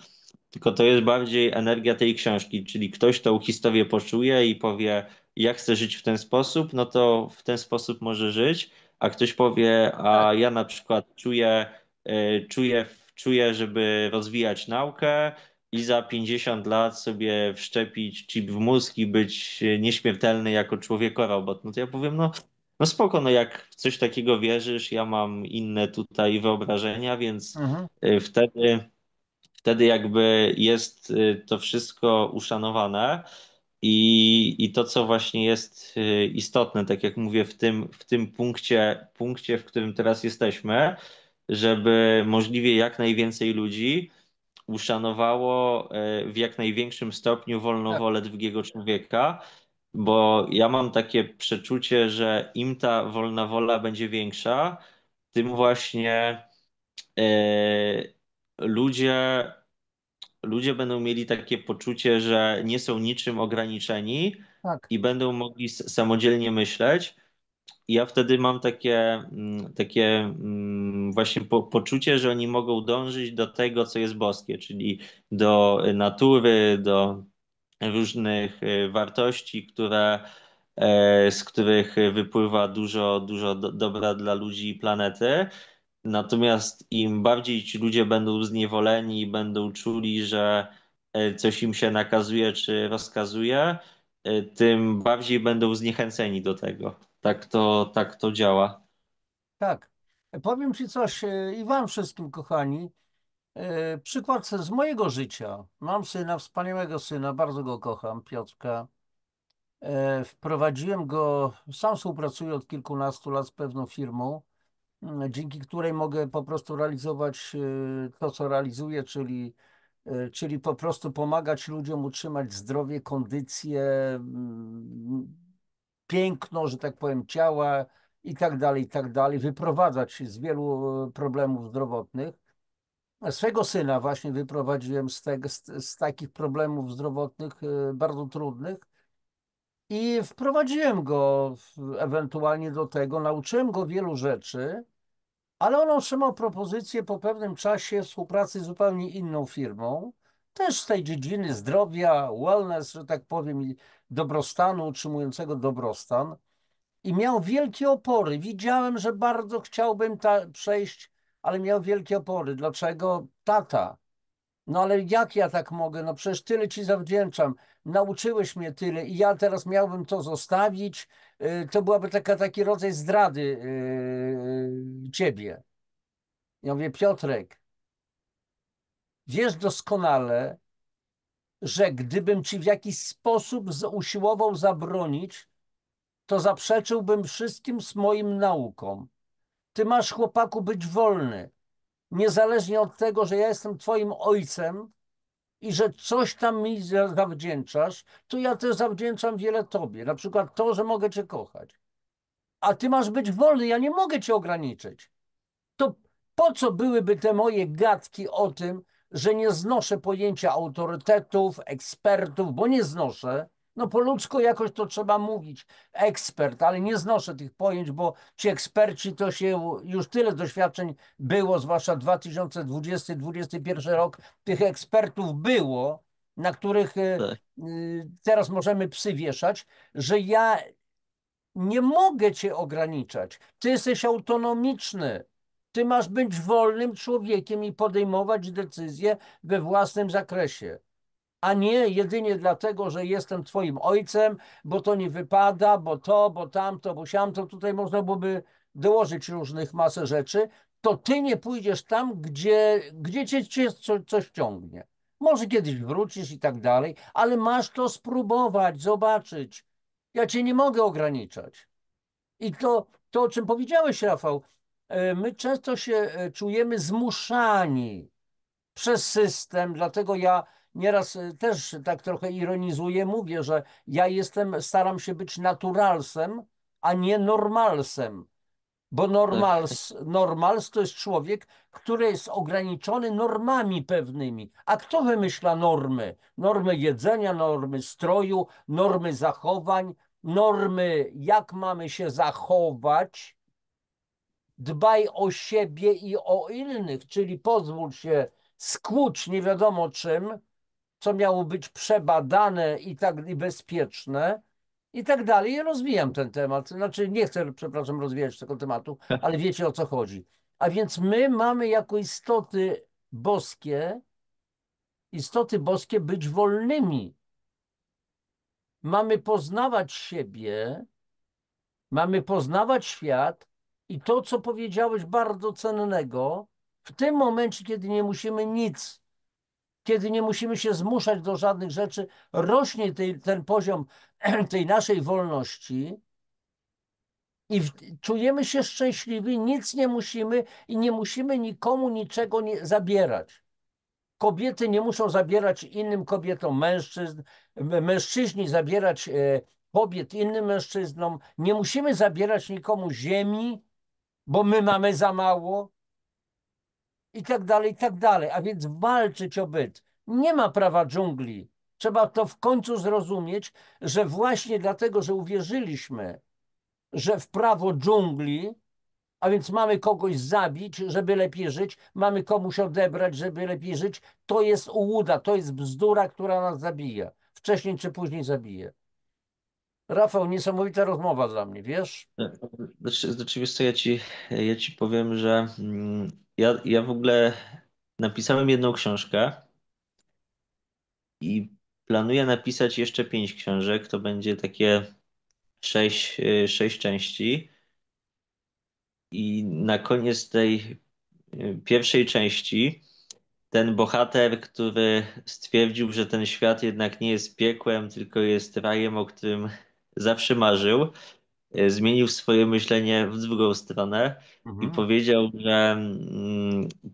Speaker 2: tylko to jest bardziej energia tej książki, czyli ktoś tą historię poczuje i powie, ja chcę żyć w ten sposób, no to w ten sposób może żyć, a ktoś powie,
Speaker 1: tak,
Speaker 2: a ja na przykład czuję czuję, żeby rozwijać naukę i za 50 lat sobie wszczepić chip w mózg i być nieśmiertelny jako człowieko-robot. No to ja powiem, no spoko, no jak w coś takiego wierzysz, ja mam inne tutaj wyobrażenia, więc
Speaker 1: Mhm.
Speaker 2: wtedy jakby jest to wszystko uszanowane i to, co właśnie jest istotne, tak jak mówię, w tym punkcie, w którym teraz jesteśmy, żeby możliwie jak najwięcej ludzi uszanowało w jak największym stopniu wolną
Speaker 1: Tak,
Speaker 2: wolę drugiego człowieka, bo ja mam takie przeczucie, że im ta wolna wola będzie większa, tym właśnie e, ludzie ludzie będą mieli takie poczucie, że nie są niczym ograniczeni
Speaker 1: tak,
Speaker 2: i będą mogli samodzielnie myśleć. I ja wtedy mam takie właśnie poczucie, że oni mogą dążyć do tego, co jest boskie, czyli do natury, do różnych wartości, z których wypływa dużo dobra dla ludzi i planety. Natomiast im bardziej ci ludzie będą zniewoleni i będą czuli, że coś im się nakazuje czy rozkazuje, tym bardziej będą zniechęceni do tego. Tak to działa.
Speaker 1: tak. Powiem Ci coś i Wam wszystkim, kochani. Przykład z mojego życia. Mam syna, wspaniałego syna, bardzo go kocham, Piotrka. Wprowadziłem go, sam współpracuję od kilkunastu lat z pewną firmą, dzięki której mogę po prostu realizować to, co realizuję, czyli po prostu pomagać ludziom utrzymać zdrowie, kondycję, piękno, że tak powiem, ciała i tak dalej, wyprowadzać się z wielu problemów zdrowotnych. Swego syna właśnie wyprowadziłem z takich problemów zdrowotnych bardzo trudnych i wprowadziłem go ewentualnie do tego, nauczyłem go wielu rzeczy, ale on otrzymał propozycję po pewnym czasie współpracy z zupełnie inną firmą, też z tej dziedziny zdrowia, wellness, że tak powiem, i dobrostanu, utrzymującego dobrostan. I miał wielkie opory. Widziałem, że bardzo chciałbym przejść, ale miał wielkie opory. Dlaczego? Tata. No ale jak ja tak mogę? No przecież tyle ci zawdzięczam. Nauczyłeś mnie tyle i ja teraz miałbym to zostawić. To byłaby taki rodzaj zdrady ciebie. Ja mówię, Piotrek, wiesz doskonale, że gdybym ci w jakiś sposób usiłował zabronić, to zaprzeczyłbym wszystkim moim naukom. Ty masz, chłopaku, być wolny. Niezależnie od tego, że ja jestem twoim ojcem i że coś tam mi zawdzięczasz, to ja też zawdzięczam wiele tobie. Na przykład to, że mogę cię kochać. A ty masz być wolny, ja nie mogę cię ograniczyć. To po co byłyby te moje gadki o tym, że nie znoszę pojęcia autorytetów, ekspertów, bo nie znoszę. No po ludzku jakoś to trzeba mówić, ekspert, ale nie znoszę tych pojęć, bo ci eksperci to się już tyle doświadczeń było, zwłaszcza 2020-2021 rok, tych ekspertów było, na których
Speaker 2: Tak.
Speaker 1: teraz możemy psy wieszać, że ja nie mogę cię ograniczać. Ty jesteś autonomiczny. Ty masz być wolnym człowiekiem i podejmować decyzje we własnym zakresie, a nie jedynie dlatego, że jestem twoim ojcem, bo to nie wypada, bo to, bo tamto, bo siamto. Tutaj można byłoby dołożyć różnych masę rzeczy. To ty nie pójdziesz tam, gdzie cię coś ciągnie. Może kiedyś wrócisz i tak dalej, ale masz to spróbować, zobaczyć. Ja cię nie mogę ograniczać. I to, o czym powiedziałeś, Rafał, my często się czujemy zmuszani przez system, dlatego ja nieraz też tak trochę ironizuję, mówię, że ja staram się być naturalsem, a nie normalsem, bo
Speaker 2: Tak.
Speaker 1: normals to jest człowiek, który jest ograniczony normami pewnymi. A kto wymyśla normy? Normy jedzenia, normy stroju, normy zachowań, normy, jak mamy się zachować. Dbaj o siebie i o innych, czyli pozwól się skłuć nie wiadomo czym, co miało być przebadane i bezpieczne i tak dalej. I rozwijam ten temat. Znaczy, nie chcę, przepraszam, rozwijać tego tematu, ale wiecie o co chodzi. A więc my mamy jako istoty boskie, istoty boskie być wolnymi. Mamy poznawać siebie, mamy poznawać świat i to, co powiedziałeś bardzo cennego, w tym momencie, kiedy nie musimy nic, kiedy nie musimy się zmuszać do żadnych rzeczy, rośnie ten poziom tej naszej wolności i czujemy się szczęśliwi, nic nie musimy i nie musimy nikomu niczego zabierać. Kobiety nie muszą zabierać innym kobietom mężczyzn, mężczyźni zabierać kobiet innym mężczyznom. Nie musimy zabierać nikomu ziemi, bo my mamy za mało i tak dalej, i tak dalej. A więc walczyć o byt. Nie ma prawa dżungli. Trzeba to w końcu zrozumieć, że właśnie dlatego, że uwierzyliśmy, że w prawo dżungli, a więc mamy kogoś zabić, żeby lepiej żyć, mamy komuś odebrać, żeby lepiej żyć. To jest ułuda, to jest bzdura, która nas zabija. Wcześniej czy później zabije. Rafał, niesamowita rozmowa dla mnie, wiesz?
Speaker 2: Wiesz co, ja ci powiem, że ja w ogóle napisałem jedną książkę i planuję napisać jeszcze 5 książek. To będzie takie sześć części. I na koniec tej pierwszej części ten bohater, który stwierdził, że ten świat jednak nie jest piekłem, tylko jest rajem, o którym zawsze marzył, zmienił swoje myślenie w drugą stronę i
Speaker 1: Mhm.
Speaker 2: powiedział, że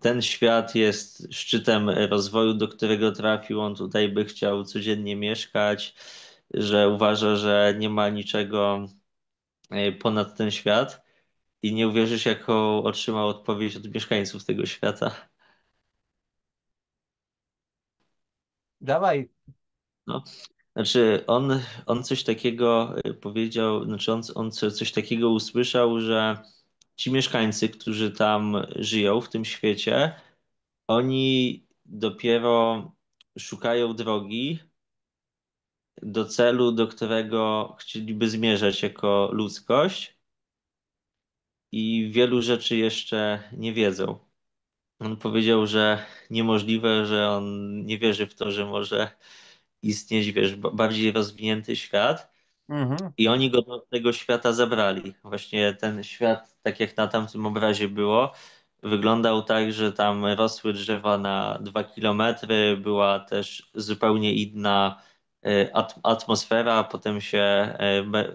Speaker 2: ten świat jest szczytem rozwoju, do którego trafił. On tutaj by chciał codziennie mieszkać, że uważa, że nie ma niczego ponad ten świat. I nie uwierzysz, jaką otrzymał odpowiedź od mieszkańców tego świata.
Speaker 1: Dawaj.
Speaker 2: No, znaczy, on coś takiego powiedział, znaczy coś takiego usłyszał, że ci mieszkańcy, którzy tam żyją w tym świecie, oni dopiero szukają drogi do celu, do którego chcieliby zmierzać jako ludzkość i wielu rzeczy jeszcze nie wiedzą. On powiedział, że niemożliwe, że on nie wierzy w to, że może istnieć, wiesz, bardziej rozwinięty świat.
Speaker 1: Mhm.
Speaker 2: I oni go do tego świata zabrali. Właśnie ten świat, tak jak na tamtym obrazie było, wyglądał tak, że tam rosły drzewa na 2 kilometry, była też zupełnie inna atmosfera. Potem się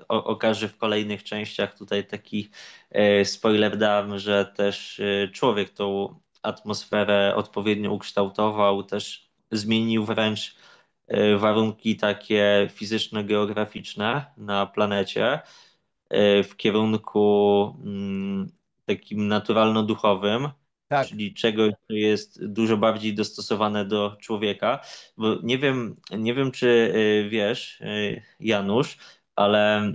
Speaker 2: okaże w kolejnych częściach tutaj taki spoiler dam, że też człowiek tą atmosferę odpowiednio ukształtował, też zmienił wręcz warunki takie fizyczno-geograficzne na planecie w kierunku takim naturalno-duchowym,
Speaker 1: Tak.
Speaker 2: czyli czegoś, co jest dużo bardziej dostosowane do człowieka. Bo nie wiem, czy wiesz, Janusz, ale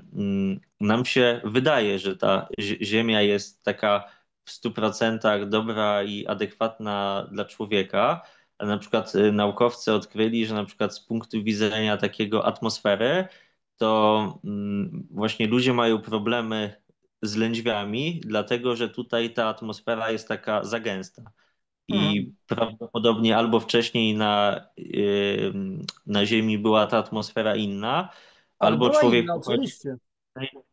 Speaker 2: nam się wydaje, że ta Ziemia jest taka w 100% dobra i adekwatna dla człowieka. A na przykład naukowcy odkryli, że na przykład z punktu widzenia takiego atmosfery, to właśnie ludzie mają problemy z lędźwiami, dlatego że tutaj ta atmosfera jest taka za gęsta. I
Speaker 1: Mhm.
Speaker 2: prawdopodobnie albo wcześniej na Ziemi była ta atmosfera inna,
Speaker 1: Ale
Speaker 2: albo
Speaker 1: była
Speaker 2: człowiek
Speaker 1: inna,
Speaker 2: pochodzi,
Speaker 1: oczywiście.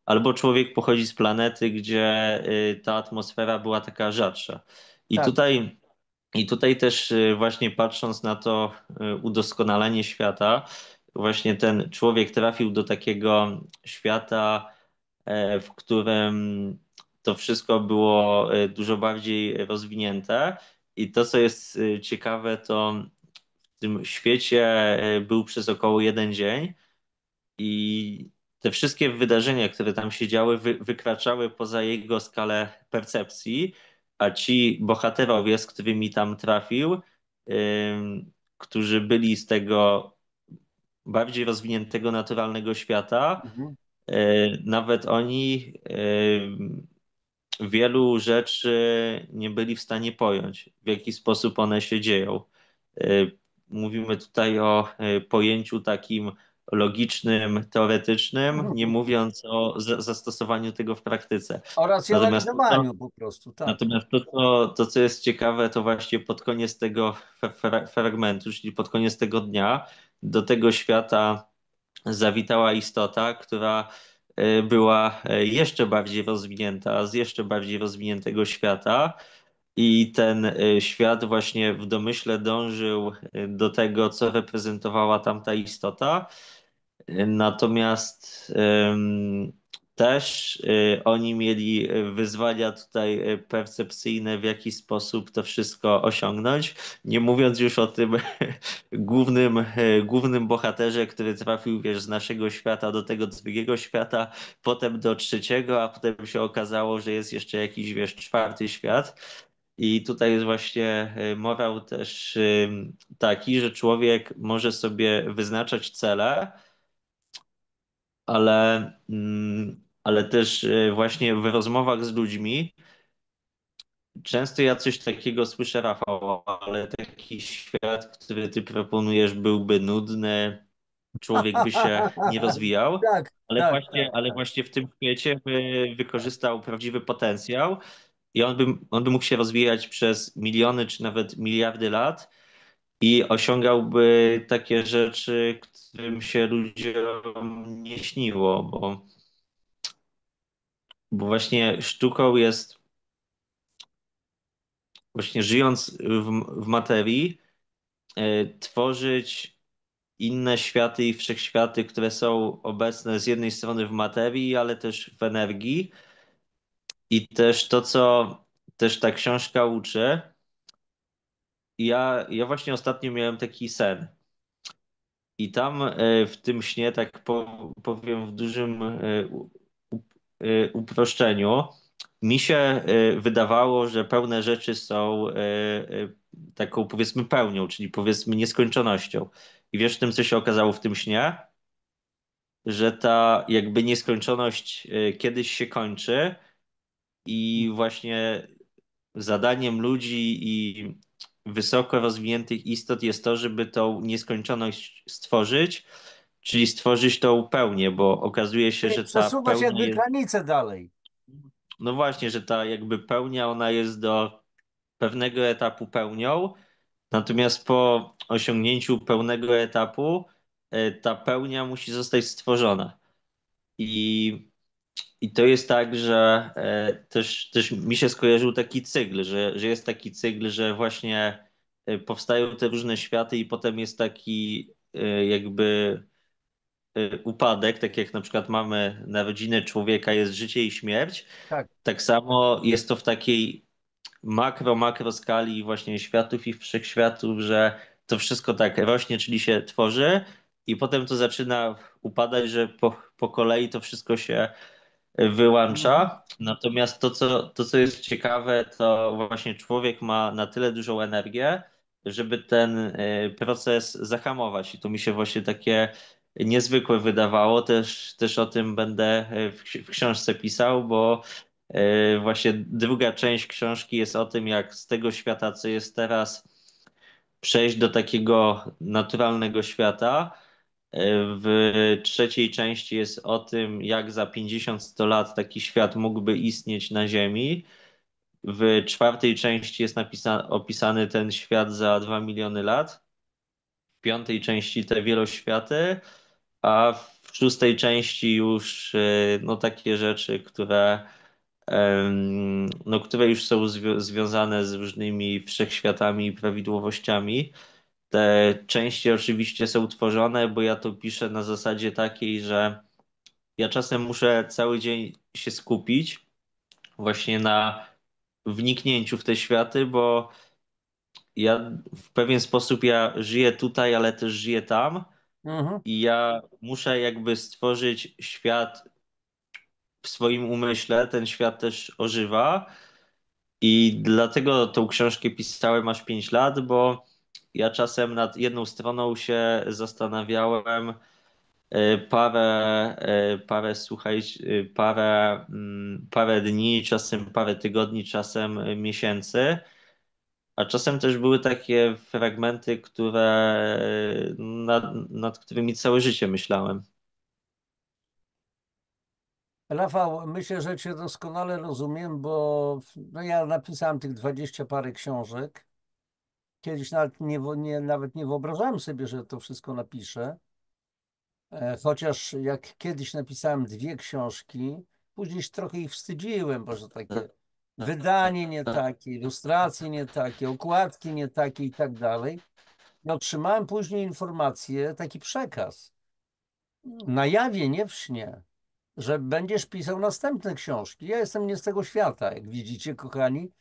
Speaker 2: albo człowiek pochodzi z planety, gdzie ta atmosfera była taka rzadsza. I
Speaker 1: Tak.
Speaker 2: tutaj, i tutaj też właśnie patrząc na to udoskonalenie świata, właśnie ten człowiek trafił do takiego świata, w którym to wszystko było dużo bardziej rozwinięte. I to, co jest ciekawe, to w tym świecie był przez około 1 dzień i te wszystkie wydarzenia, które tam się działy, wykraczały poza jego skalę percepcji, a ci bohaterowie, z którymi tam trafił, którzy byli z tego bardziej rozwiniętego, naturalnego świata,
Speaker 1: Mhm.
Speaker 2: nawet oni wielu rzeczy nie byli w stanie pojąć, w jaki sposób one się dzieją. Mówimy tutaj o pojęciu takim logicznym, teoretycznym, nie mówiąc o zastosowaniu tego w praktyce.
Speaker 1: O
Speaker 2: Natomiast to, co
Speaker 1: racjonalizowaniu po prostu, tak.
Speaker 2: Natomiast to, co jest ciekawe, to właśnie pod koniec tego fragmentu, czyli pod koniec tego dnia, do tego świata zawitała istota, która była jeszcze bardziej rozwinięta, z jeszcze bardziej rozwiniętego świata. I ten świat właśnie w domyśle dążył do tego, co reprezentowała tamta istota. Natomiast też oni mieli wyzwania tutaj percepcyjne, w jaki sposób to wszystko osiągnąć. Nie mówiąc już o tym głównym bohaterze, który trafił, wiesz, z naszego świata do tego drugiego świata, potem do trzeciego, a potem się okazało, że jest jeszcze jakiś, wiesz, czwarty świat. I tutaj jest właśnie morał też taki, że człowiek może sobie wyznaczać cele, ale też właśnie w rozmowach z ludźmi często ja coś takiego słyszę, Rafał, ale taki świat, który ty proponujesz, byłby nudny, człowiek by się nie rozwijał,
Speaker 1: Tak, tak, tak,
Speaker 2: ale
Speaker 1: tak.
Speaker 2: właśnie w tym świecie by wykorzystał prawdziwy potencjał i on by mógł się rozwijać przez miliony czy nawet miliardy lat i osiągałby takie rzeczy, którym się ludziom nie śniło, bo właśnie sztuką jest właśnie żyjąc w materii, tworzyć inne światy i wszechświaty, które są obecne z jednej strony w materii, ale też w energii. I też to, co też ta książka uczy. Ja właśnie ostatnio miałem taki sen. I tam w tym śnie, tak powiem w dużym uproszczeniu, mi się wydawało, że pełne rzeczy są taką powiedzmy pełnią, czyli powiedzmy nieskończonością. I wiesz tym, co się okazało w tym śnie? Że ta jakby nieskończoność kiedyś się kończy i właśnie zadaniem ludzi i wysoko rozwiniętych istot jest to, żeby tą nieskończoność stworzyć, czyli stworzyć tą pełnię, bo okazuje się,
Speaker 1: Czyli
Speaker 2: że ta
Speaker 1: przesuwać
Speaker 2: pełnia
Speaker 1: jakby
Speaker 2: jest,
Speaker 1: granicę dalej.
Speaker 2: no właśnie, że ta jakby pełnia, ona jest do pewnego etapu pełnią, natomiast po osiągnięciu pełnego etapu ta pełnia musi zostać stworzona. I I to jest tak, że też mi się skojarzył taki cykl, że jest taki cykl, że właśnie powstają te różne światy i potem jest taki jakby upadek, tak jak na przykład mamy narodziny człowieka, jest życie i śmierć.
Speaker 1: Tak.
Speaker 2: Tak samo jest to w takiej makro skali właśnie światów i wszechświatów, że to wszystko tak rośnie, czyli się tworzy i potem to zaczyna upadać, że po kolei to wszystko się
Speaker 1: Mhm.
Speaker 2: wyłącza. Natomiast to, co jest ciekawe, to właśnie człowiek ma na tyle dużą energię, żeby ten proces zahamować. I to mi się właśnie takie niezwykłe wydawało. Też o tym będę w książce pisał, bo właśnie druga część książki jest o tym, jak z tego świata, co jest teraz, przejść do takiego naturalnego świata. W trzeciej części jest o tym, jak za 50-100 lat taki świat mógłby istnieć na Ziemi. W czwartej części jest opisany ten świat za 2 miliony lat. W piątej części te wieloświaty, a w szóstej części już no, takie rzeczy, które już są związane z różnymi wszechświatami i prawidłowościami. Te części oczywiście są tworzone, bo ja to piszę na zasadzie takiej, że ja czasem muszę cały dzień się skupić właśnie na wniknięciu w te światy, bo ja w pewien sposób ja żyję tutaj, ale też żyję tam
Speaker 1: Mhm.
Speaker 2: i ja muszę jakby stworzyć świat w swoim umyśle, ten świat też ożywa i dlatego tą książkę pisałem aż 5 lat, bo ja czasem nad jedną stroną się zastanawiałem parę dni, czasem parę tygodni, czasem miesięcy, a czasem też były takie fragmenty, nad którymi całe życie myślałem.
Speaker 1: Rafał, myślę, że Cię doskonale rozumiem, bo no ja napisałem tych 20 parę książek. Kiedyś nawet nie wyobrażałem sobie, że to wszystko napiszę. Chociaż jak kiedyś napisałem dwie książki, później się trochę ich wstydziłem, bo że takie wydanie nie takie, ilustracje nie takie, okładki nie takie i tak dalej. I otrzymałem później informację, taki przekaz, na jawie, nie w śnie, że będziesz pisał następne książki. Ja jestem nie z tego świata, jak widzicie, kochani,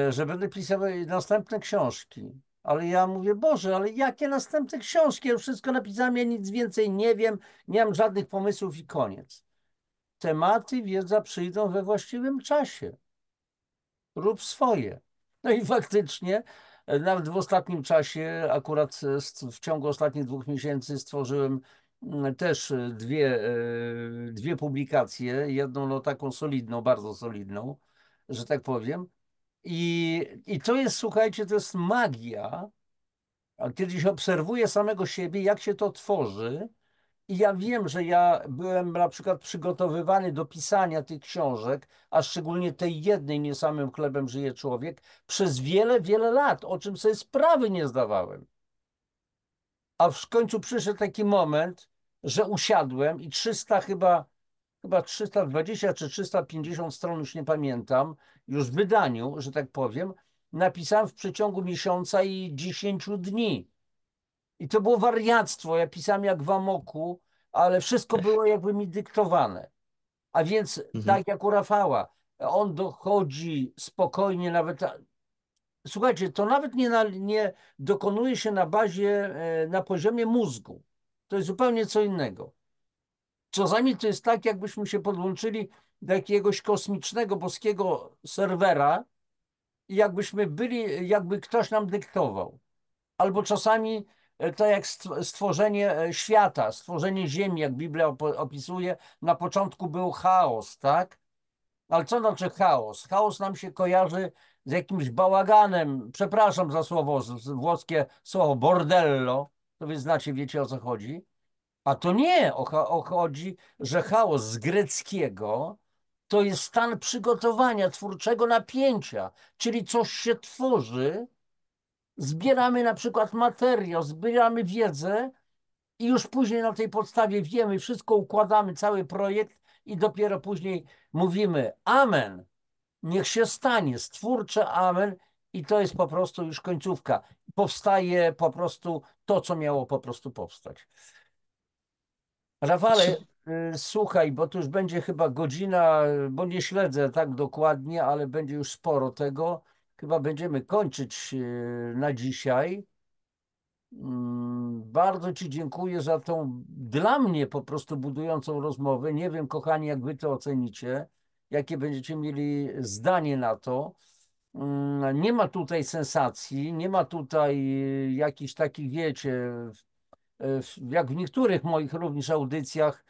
Speaker 1: że będę pisał następne książki. Ale ja mówię, Boże, ale jakie następne książki? Ja już wszystko napisałem, ja nic więcej nie wiem, nie mam żadnych pomysłów i koniec. Tematy, wiedza przyjdą we właściwym czasie. Rób swoje. No i faktycznie, nawet w ostatnim czasie, akurat w ciągu ostatnich 2 miesięcy stworzyłem też dwie publikacje. Jedną no taką solidną, bardzo solidną, że tak powiem. I to jest, słuchajcie, to jest magia. A kiedyś obserwuję samego siebie, jak się to tworzy. I ja wiem, że ja byłem na przykład przygotowywany do pisania tych książek, a szczególnie tej jednej, Nie samym chlebem żyje człowiek, przez wiele, wiele lat, o czym sobie sprawy nie zdawałem. A w końcu przyszedł taki moment, że usiadłem i 300 chyba 320 czy 350 stron, już nie pamiętam, już w wydaniu, że tak powiem, napisałem w przeciągu miesiąca i 10 dni. I to było wariactwo. Ja pisałem jak w amoku, ale wszystko było jakby mi dyktowane. A więc
Speaker 2: Mhm.
Speaker 1: tak jak u Rafała, on dochodzi spokojnie, nawet. Słuchajcie, to nawet nie dokonuje się na bazie, na poziomie mózgu. To jest zupełnie co innego. Czasami to jest tak, jakbyśmy się podłączyli do jakiegoś kosmicznego, boskiego serwera i jakbyśmy byli, jakby ktoś nam dyktował. Albo czasami to jak stworzenie świata, stworzenie Ziemi, jak Biblia opisuje, na początku był chaos, tak? Ale co znaczy chaos? Chaos nam się kojarzy z jakimś bałaganem, przepraszam za słowo, włoskie słowo bordello, to wy znacie, wiecie o co chodzi. A to nie, chodzi, że chaos z greckiego to jest stan przygotowania, twórczego napięcia, czyli coś się tworzy, zbieramy na przykład materiał, zbieramy wiedzę i już później na tej podstawie wiemy, wszystko układamy, cały projekt i dopiero później mówimy amen, niech się stanie, stwórcze amen i to jest po prostu już końcówka. Powstaje po prostu to, co miało po prostu powstać. Rafale,
Speaker 2: Czy,
Speaker 1: słuchaj, bo to już będzie chyba godzina, bo nie śledzę tak dokładnie, ale będzie już sporo tego. Chyba będziemy kończyć na dzisiaj. Bardzo Ci dziękuję za tą dla mnie po prostu budującą rozmowę. Nie wiem, kochani, jak Wy to ocenicie, jakie będziecie mieli zdanie na to. Nie ma tutaj sensacji, nie ma tutaj jakichś takich, wiecie, jak w niektórych moich również audycjach,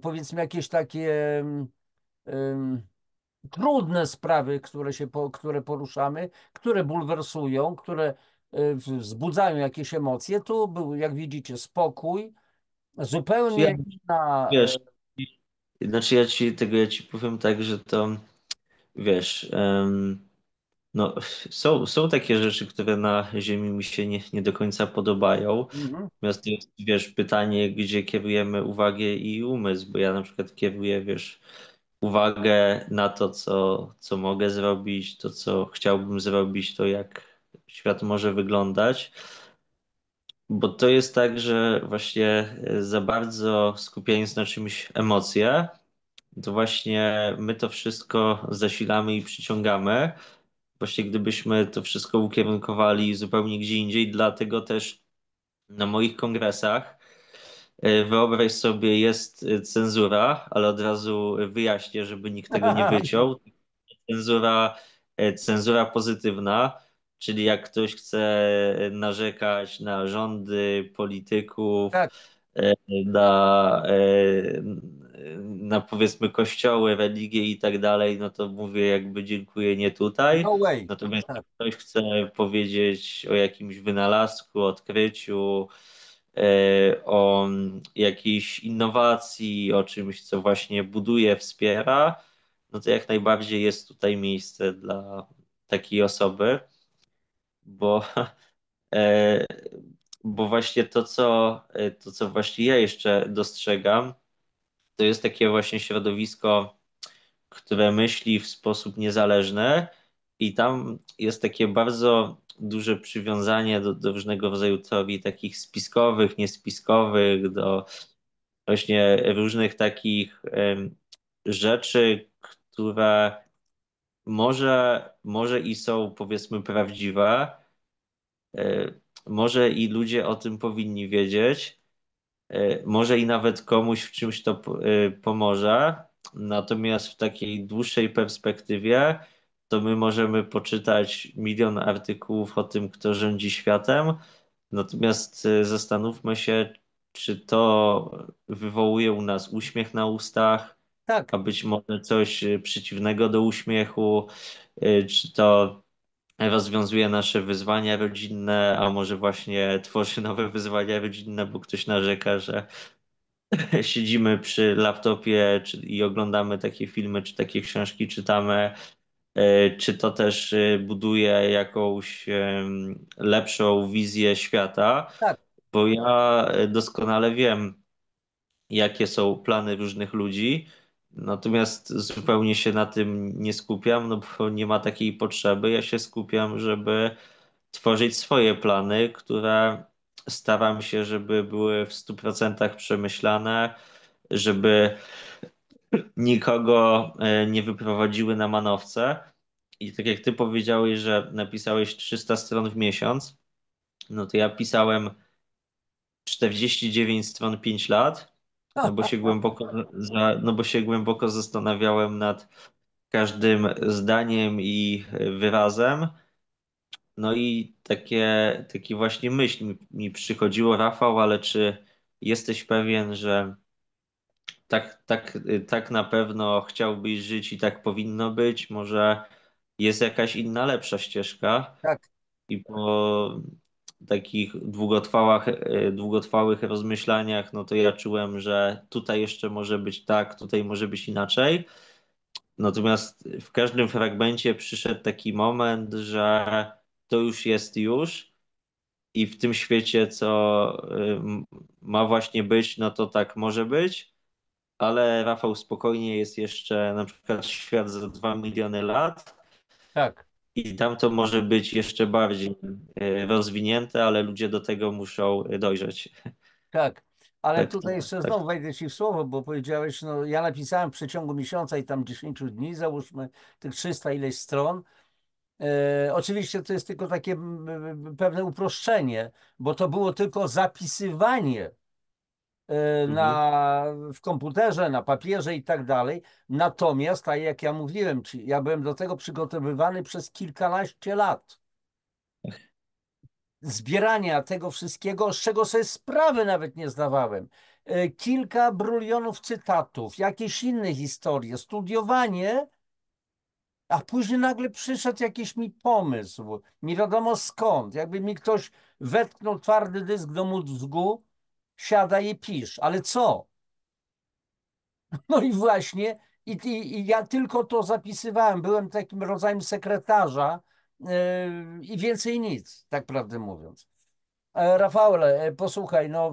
Speaker 1: powiedzmy jakieś takie trudne sprawy, które poruszamy, które bulwersują, które wzbudzają jakieś emocje. Tu był, jak widzicie, spokój,
Speaker 2: czy ja,
Speaker 1: zupełnie inna.
Speaker 2: wiesz, znaczy ja ci powiem tak, że to, wiesz, no, są takie rzeczy, które na Ziemi mi się nie do końca podobają.
Speaker 1: Mhm.
Speaker 2: Natomiast jest, wiesz, pytanie, gdzie kierujemy uwagę i umysł, bo ja na przykład kieruję, wiesz, uwagę na to, co mogę zrobić, to, co chciałbym zrobić, to jak świat może wyglądać. Bo to jest tak, że właśnie za bardzo skupiając na czymś emocje, to właśnie my to wszystko zasilamy i przyciągamy. Właśnie gdybyśmy to wszystko ukierunkowali zupełnie gdzie indziej, dlatego też na moich kongresach, wyobraź sobie, jest cenzura, ale od razu wyjaśnię, żeby nikt tego nie wyciął. Cenzura pozytywna, czyli jak ktoś chce narzekać na rządy, polityków,
Speaker 1: Tak,
Speaker 2: na, na powiedzmy kościoły, religie i tak dalej, no to mówię jakby dziękuję nie tutaj.
Speaker 1: No way.
Speaker 2: Natomiast jak
Speaker 1: Tak,
Speaker 2: ktoś chce powiedzieć o jakimś wynalazku, odkryciu, o jakiejś innowacji, o czymś, co właśnie buduje, wspiera, no to jak najbardziej jest tutaj miejsce dla takiej osoby, bo, e, bo właśnie to, co właśnie ja jeszcze dostrzegam, to jest takie właśnie środowisko, które myśli w sposób niezależny i tam jest takie bardzo duże przywiązanie do różnego rodzaju teorii takich spiskowych, niespiskowych, do właśnie różnych takich rzeczy, które może i są powiedzmy prawdziwe, e, może i ludzie o tym powinni wiedzieć, może i nawet komuś w czymś to pomoże. Natomiast w takiej dłuższej perspektywie to my możemy poczytać milion artykułów o tym, kto rządzi światem. Natomiast zastanówmy się, czy to wywołuje u nas uśmiech na ustach,
Speaker 1: tak,
Speaker 2: a być może coś przeciwnego do uśmiechu, czy to rozwiązuje nasze wyzwania rodzinne, a może właśnie tworzy nowe wyzwania rodzinne, bo ktoś narzeka, że siedzimy przy laptopie i oglądamy takie filmy, czy takie książki czytamy, czy to też buduje jakąś lepszą wizję świata,
Speaker 1: tak,
Speaker 2: bo ja doskonale wiem, jakie są plany różnych ludzi, natomiast zupełnie się na tym nie skupiam, no bo nie ma takiej potrzeby. Ja się skupiam, żeby tworzyć swoje plany, które staram się, żeby były w 100% przemyślane, żeby nikogo nie wyprowadziły na manowce. I tak jak ty powiedziałeś, że napisałeś 300 stron w miesiąc, no to ja pisałem 49 stron 5 lat, no bo się głęboko zastanawiałem nad każdym zdaniem i wyrazem. No i takie właśnie myśl mi przychodziło, Rafał, ale czy jesteś pewien, że tak na pewno chciałbyś żyć i tak powinno być? Może jest jakaś inna, lepsza ścieżka?
Speaker 1: tak,
Speaker 2: I po takich długotrwałych rozmyślaniach, no to ja czułem, że tutaj jeszcze może być tak, tutaj może być inaczej. Natomiast w każdym fragmencie przyszedł taki moment, że to już i w tym świecie, co ma właśnie być, no to tak może być. Ale Rafał, spokojnie, jest jeszcze na przykład świat za 2 miliony lat
Speaker 1: tak,
Speaker 2: i tam to może być jeszcze bardziej rozwinięte, ale ludzie do tego muszą dojrzeć.
Speaker 1: tak. Ale
Speaker 2: Tak,
Speaker 1: tutaj jeszcze
Speaker 2: tak.
Speaker 1: znowu wejdę ci w słowo, bo powiedziałeś, no ja napisałem w przeciągu miesiąca i tam 10 dni, załóżmy tych 300 ileś stron. Oczywiście to jest tylko takie pewne uproszczenie, bo to było tylko zapisywanie
Speaker 2: Mhm.
Speaker 1: w komputerze, na papierze i tak dalej. Natomiast, tak jak ja mówiłem ci, ja byłem do tego przygotowywany przez kilkanaście lat. Zbierania tego wszystkiego, z czego sobie sprawy nawet nie zdawałem. Kilka brylionów cytatów, jakieś inne historie, studiowanie, a później nagle przyszedł jakiś mi pomysł, nie wiadomo skąd, jakby mi ktoś wetknął twardy dysk do mózgu, siada i pisz, ale co? No i właśnie, i ja tylko to zapisywałem, byłem takim rodzajem sekretarza i więcej nic, tak prawdę mówiąc. Rafale, posłuchaj, no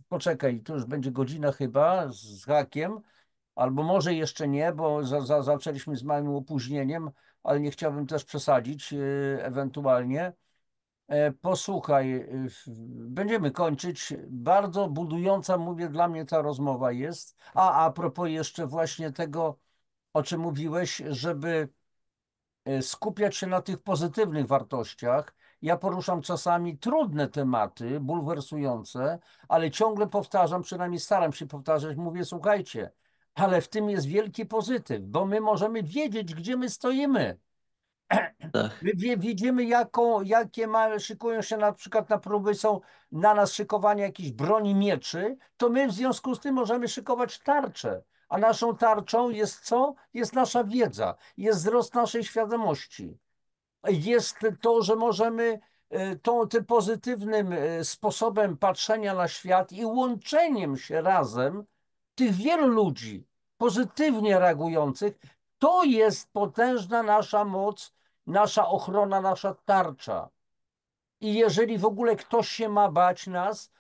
Speaker 1: poczekaj, to już będzie godzina chyba z hakiem, albo może jeszcze nie, bo zaczęliśmy z małym opóźnieniem, ale nie chciałbym też przesadzić ewentualnie. Posłuchaj, będziemy kończyć. Bardzo budująca, mówię, dla mnie ta rozmowa jest. A propos jeszcze właśnie tego, o czym mówiłeś, żeby skupiać się na tych pozytywnych wartościach. Ja poruszam czasami trudne tematy, bulwersujące, ale ciągle powtarzam, przynajmniej staram się powtarzać, mówię, słuchajcie, ale w tym jest wielki pozytyw, bo my możemy wiedzieć, gdzie my stoimy.
Speaker 2: Tak,
Speaker 1: My widzimy, szykują się na przykład na próby, są na nas szykowane jakieś broni mieczy, to my w związku z tym możemy szykować tarcze. A naszą tarczą jest co? Jest nasza wiedza, jest wzrost naszej świadomości. Jest to, że możemy tym pozytywnym sposobem patrzenia na świat i łączeniem się razem tych wielu ludzi pozytywnie reagujących, to jest potężna nasza moc, nasza ochrona, nasza tarcza. I jeżeli w ogóle ktoś się ma bać nas,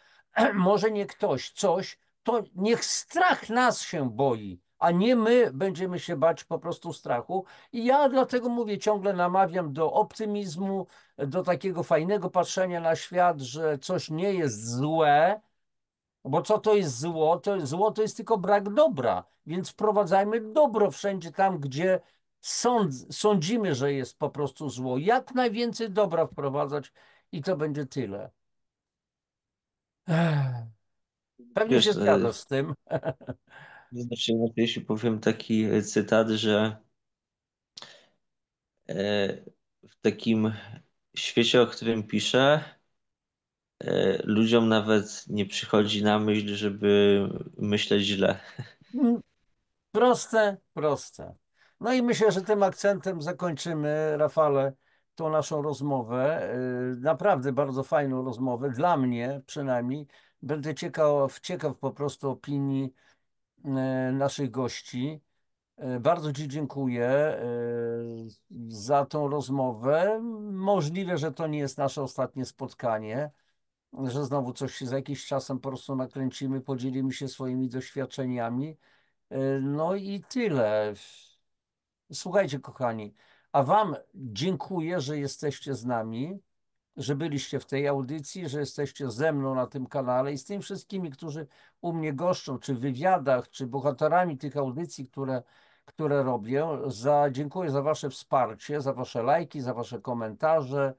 Speaker 1: może nie ktoś, coś, to niech strach nas się boi, a nie my będziemy się bać po prostu strachu. I ja dlatego mówię, ciągle namawiam do optymizmu, do takiego fajnego patrzenia na świat, że coś nie jest złe, bo co to jest zło? Zło to jest tylko brak dobra, więc wprowadzajmy dobro wszędzie tam, gdzie sądzimy, że jest po prostu zło. Jak najwięcej dobra wprowadzać i to będzie tyle. Ech, pewnie się
Speaker 2: Wiesz,
Speaker 1: zgadzasz z tym.
Speaker 2: znaczy, jeśli powiem taki cytat, że w takim świecie, o którym piszę, ludziom nawet nie przychodzi na myśl, żeby myśleć źle.
Speaker 1: Proste, proste. No i myślę, że tym akcentem zakończymy, Rafale, tą naszą rozmowę. Naprawdę bardzo fajną rozmowę, dla mnie przynajmniej. Będę ciekaw po prostu opinii naszych gości. Bardzo Ci dziękuję za tą rozmowę. Możliwe, że to nie jest nasze ostatnie spotkanie, że znowu coś się za jakiś czasem po prostu nakręcimy, podzielimy się swoimi doświadczeniami. No i tyle. Słuchajcie, kochani, a Wam dziękuję, że jesteście z nami, że byliście w tej audycji, że jesteście ze mną na tym kanale i z tymi wszystkimi, którzy u mnie goszczą, czy w wywiadach, czy bohaterami tych audycji, które robię. Dziękuję za Wasze wsparcie, za Wasze lajki, za Wasze komentarze,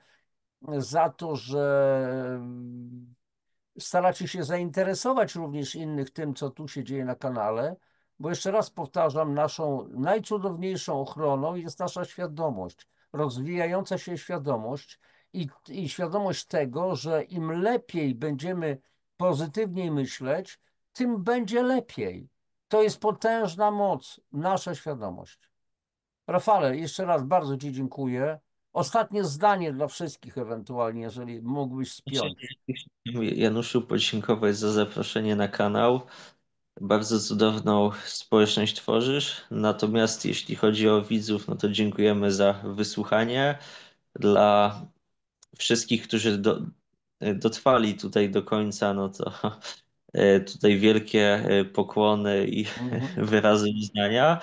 Speaker 1: za to, że staracie się zainteresować również innych tym, co tu się dzieje na kanale, bo jeszcze raz powtarzam, naszą najcudowniejszą ochroną jest nasza świadomość, rozwijająca się świadomość i świadomość tego, że im lepiej będziemy pozytywniej myśleć, tym będzie lepiej. To jest potężna moc, nasza świadomość. Rafale, jeszcze raz bardzo Ci dziękuję. Ostatnie zdanie dla wszystkich ewentualnie, jeżeli mógłbyś
Speaker 2: Znaczy,
Speaker 1: spiąć.
Speaker 2: Januszu, podziękować za zaproszenie na kanał. Bardzo cudowną społeczność tworzysz. Natomiast jeśli chodzi o widzów, no to dziękujemy za wysłuchanie. Dla wszystkich, którzy dotrwali tutaj do końca, no to tutaj wielkie pokłony i
Speaker 1: Mhm.
Speaker 2: wyrazy uznania.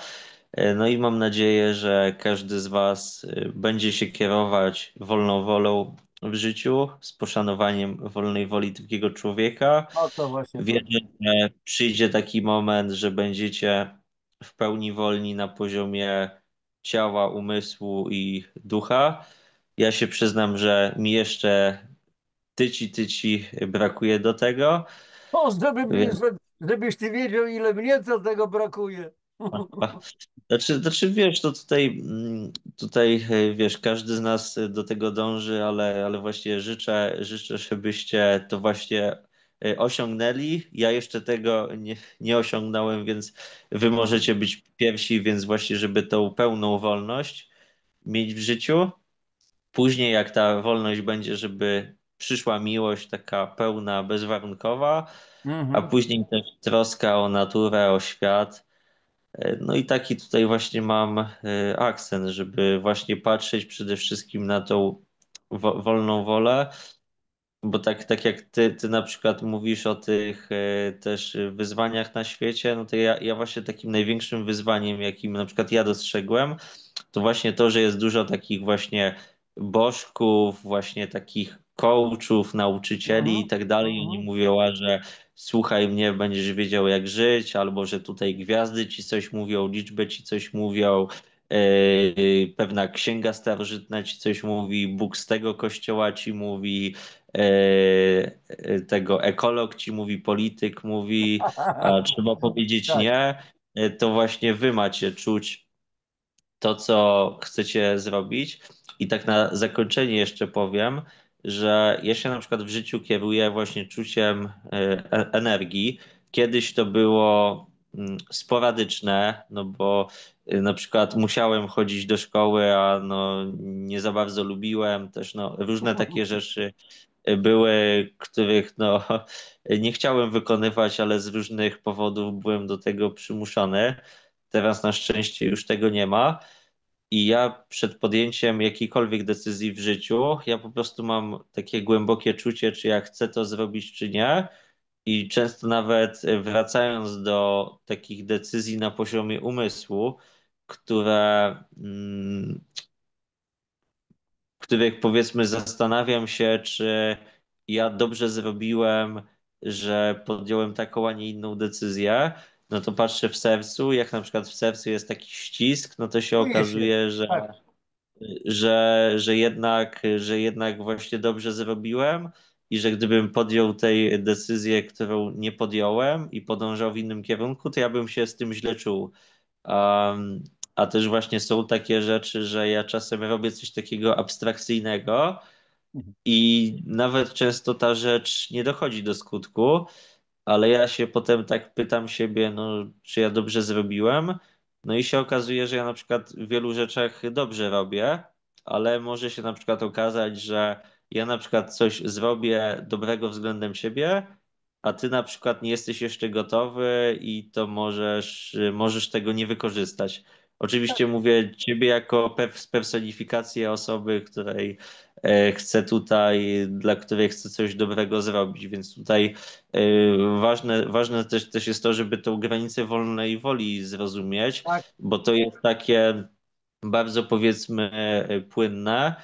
Speaker 2: No i mam nadzieję, że każdy z Was będzie się kierować wolną wolą w życiu, z poszanowaniem wolnej woli drugiego człowieka.
Speaker 1: O to właśnie
Speaker 2: Wierzę,
Speaker 1: chodzi.
Speaker 2: że przyjdzie taki moment, że będziecie w pełni wolni na poziomie ciała, umysłu i ducha. Ja się przyznam, że mi jeszcze tyci brakuje do tego.
Speaker 1: O,
Speaker 2: Więc
Speaker 1: żebyś ty wiedział, ile mnie to tego brakuje.
Speaker 2: znaczy wiesz, to tutaj wiesz, każdy z nas do tego dąży, ale właśnie życzę, żebyście to właśnie osiągnęli. Ja jeszcze tego nie osiągnąłem, więc wy możecie być pierwsi, więc właśnie, żeby tą pełną wolność mieć w życiu. Później, jak ta wolność będzie, żeby przyszła miłość taka pełna, bezwarunkowa, a
Speaker 1: Mhm,
Speaker 2: później też troska o naturę, o świat. No i taki tutaj właśnie mam akcent, żeby właśnie patrzeć przede wszystkim na tą wolną wolę, bo tak jak ty na przykład mówisz o tych też wyzwaniach na świecie, no to ja właśnie takim największym wyzwaniem, jakim na przykład ja dostrzegłem, to właśnie to, że jest dużo takich właśnie bożków, właśnie takich coachów, nauczycieli i
Speaker 1: mhm,
Speaker 2: tak dalej. Oni
Speaker 1: mhm.
Speaker 2: mówią, a że słuchaj mnie, będziesz wiedział jak żyć, albo że tutaj gwiazdy ci coś mówią, liczby ci coś mówią, pewna księga starożytna ci coś mówi, Bóg z tego kościoła ci mówi, tego ekolog ci mówi, polityk mówi, a trzeba powiedzieć
Speaker 1: Tak.
Speaker 2: nie. To właśnie wy macie czuć to, co chcecie zrobić. I tak na zakończenie jeszcze powiem, że ja się na przykład w życiu kieruję właśnie czuciem energii. Kiedyś to było sporadyczne, no bo na przykład musiałem chodzić do szkoły, a no nie za bardzo lubiłem też, no różne takie rzeczy były, których no nie chciałem wykonywać, ale z różnych powodów byłem do tego przymuszony. Teraz na szczęście już tego nie ma. I ja przed podjęciem jakiejkolwiek decyzji w życiu, ja po prostu mam takie głębokie czucie, czy ja chcę to zrobić, czy nie. I często nawet wracając do takich decyzji na poziomie umysłu, które, których powiedzmy zastanawiam się, czy ja dobrze zrobiłem, że podjąłem taką, a nie inną decyzję, no to patrzę w sercu, jak na przykład w sercu jest taki ścisk, no to się
Speaker 1: Czuję się.
Speaker 2: okazuje,
Speaker 1: Tak.
Speaker 2: że jednak właśnie dobrze zrobiłem i że gdybym podjął tej decyzję, którą nie podjąłem i podążał w innym kierunku, to ja bym się z tym źle czuł. Um, a też właśnie są takie rzeczy, że ja czasem robię coś takiego abstrakcyjnego
Speaker 1: Mhm.
Speaker 2: i nawet często ta rzecz nie dochodzi do skutku, ale ja się potem tak pytam siebie, no, czy ja dobrze zrobiłem. No i się okazuje, że ja na przykład w wielu rzeczach dobrze robię, ale może się na przykład okazać, że ja na przykład coś zrobię dobrego względem siebie, a ty na przykład nie jesteś jeszcze gotowy i to możesz tego nie wykorzystać. Oczywiście mówię ciebie jako personifikację osoby, dla której chcę coś dobrego zrobić, więc tutaj ważne też jest to, żeby tą granicę wolnej woli zrozumieć,
Speaker 1: Tak,
Speaker 2: bo to jest takie bardzo powiedzmy płynne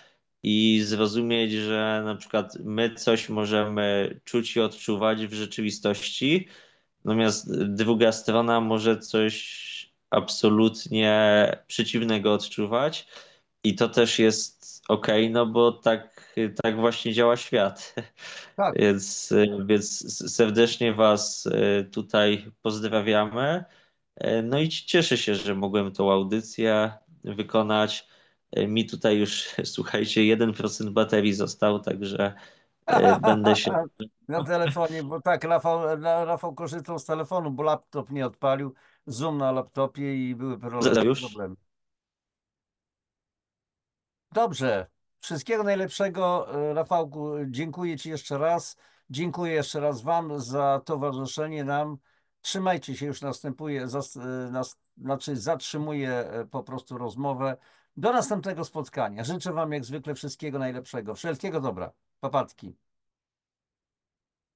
Speaker 2: i zrozumieć, że na przykład my coś możemy czuć i odczuwać w rzeczywistości, natomiast druga strona może coś absolutnie przeciwnego odczuwać i to też jest okej, no bo tak właśnie działa świat.
Speaker 1: tak.
Speaker 2: Więc serdecznie Was tutaj pozdrawiamy. No i cieszę się, że mogłem tą audycję wykonać. Mi tutaj już, słuchajcie, 1% baterii został, także będę się
Speaker 1: Na telefonie, bo tak, Rafał korzystał z telefonu, bo laptop nie odpalił. Zoom na laptopie i były
Speaker 2: już.
Speaker 1: problemy. Dobrze. Wszystkiego najlepszego, Rafałku. Dziękuję Ci jeszcze raz. Dziękuję jeszcze raz Wam za towarzyszenie nam. Trzymajcie się, już następuje, znaczy zatrzymuję po prostu rozmowę. Do następnego spotkania. Życzę Wam jak zwykle wszystkiego najlepszego. Wszelkiego dobra. Papatki.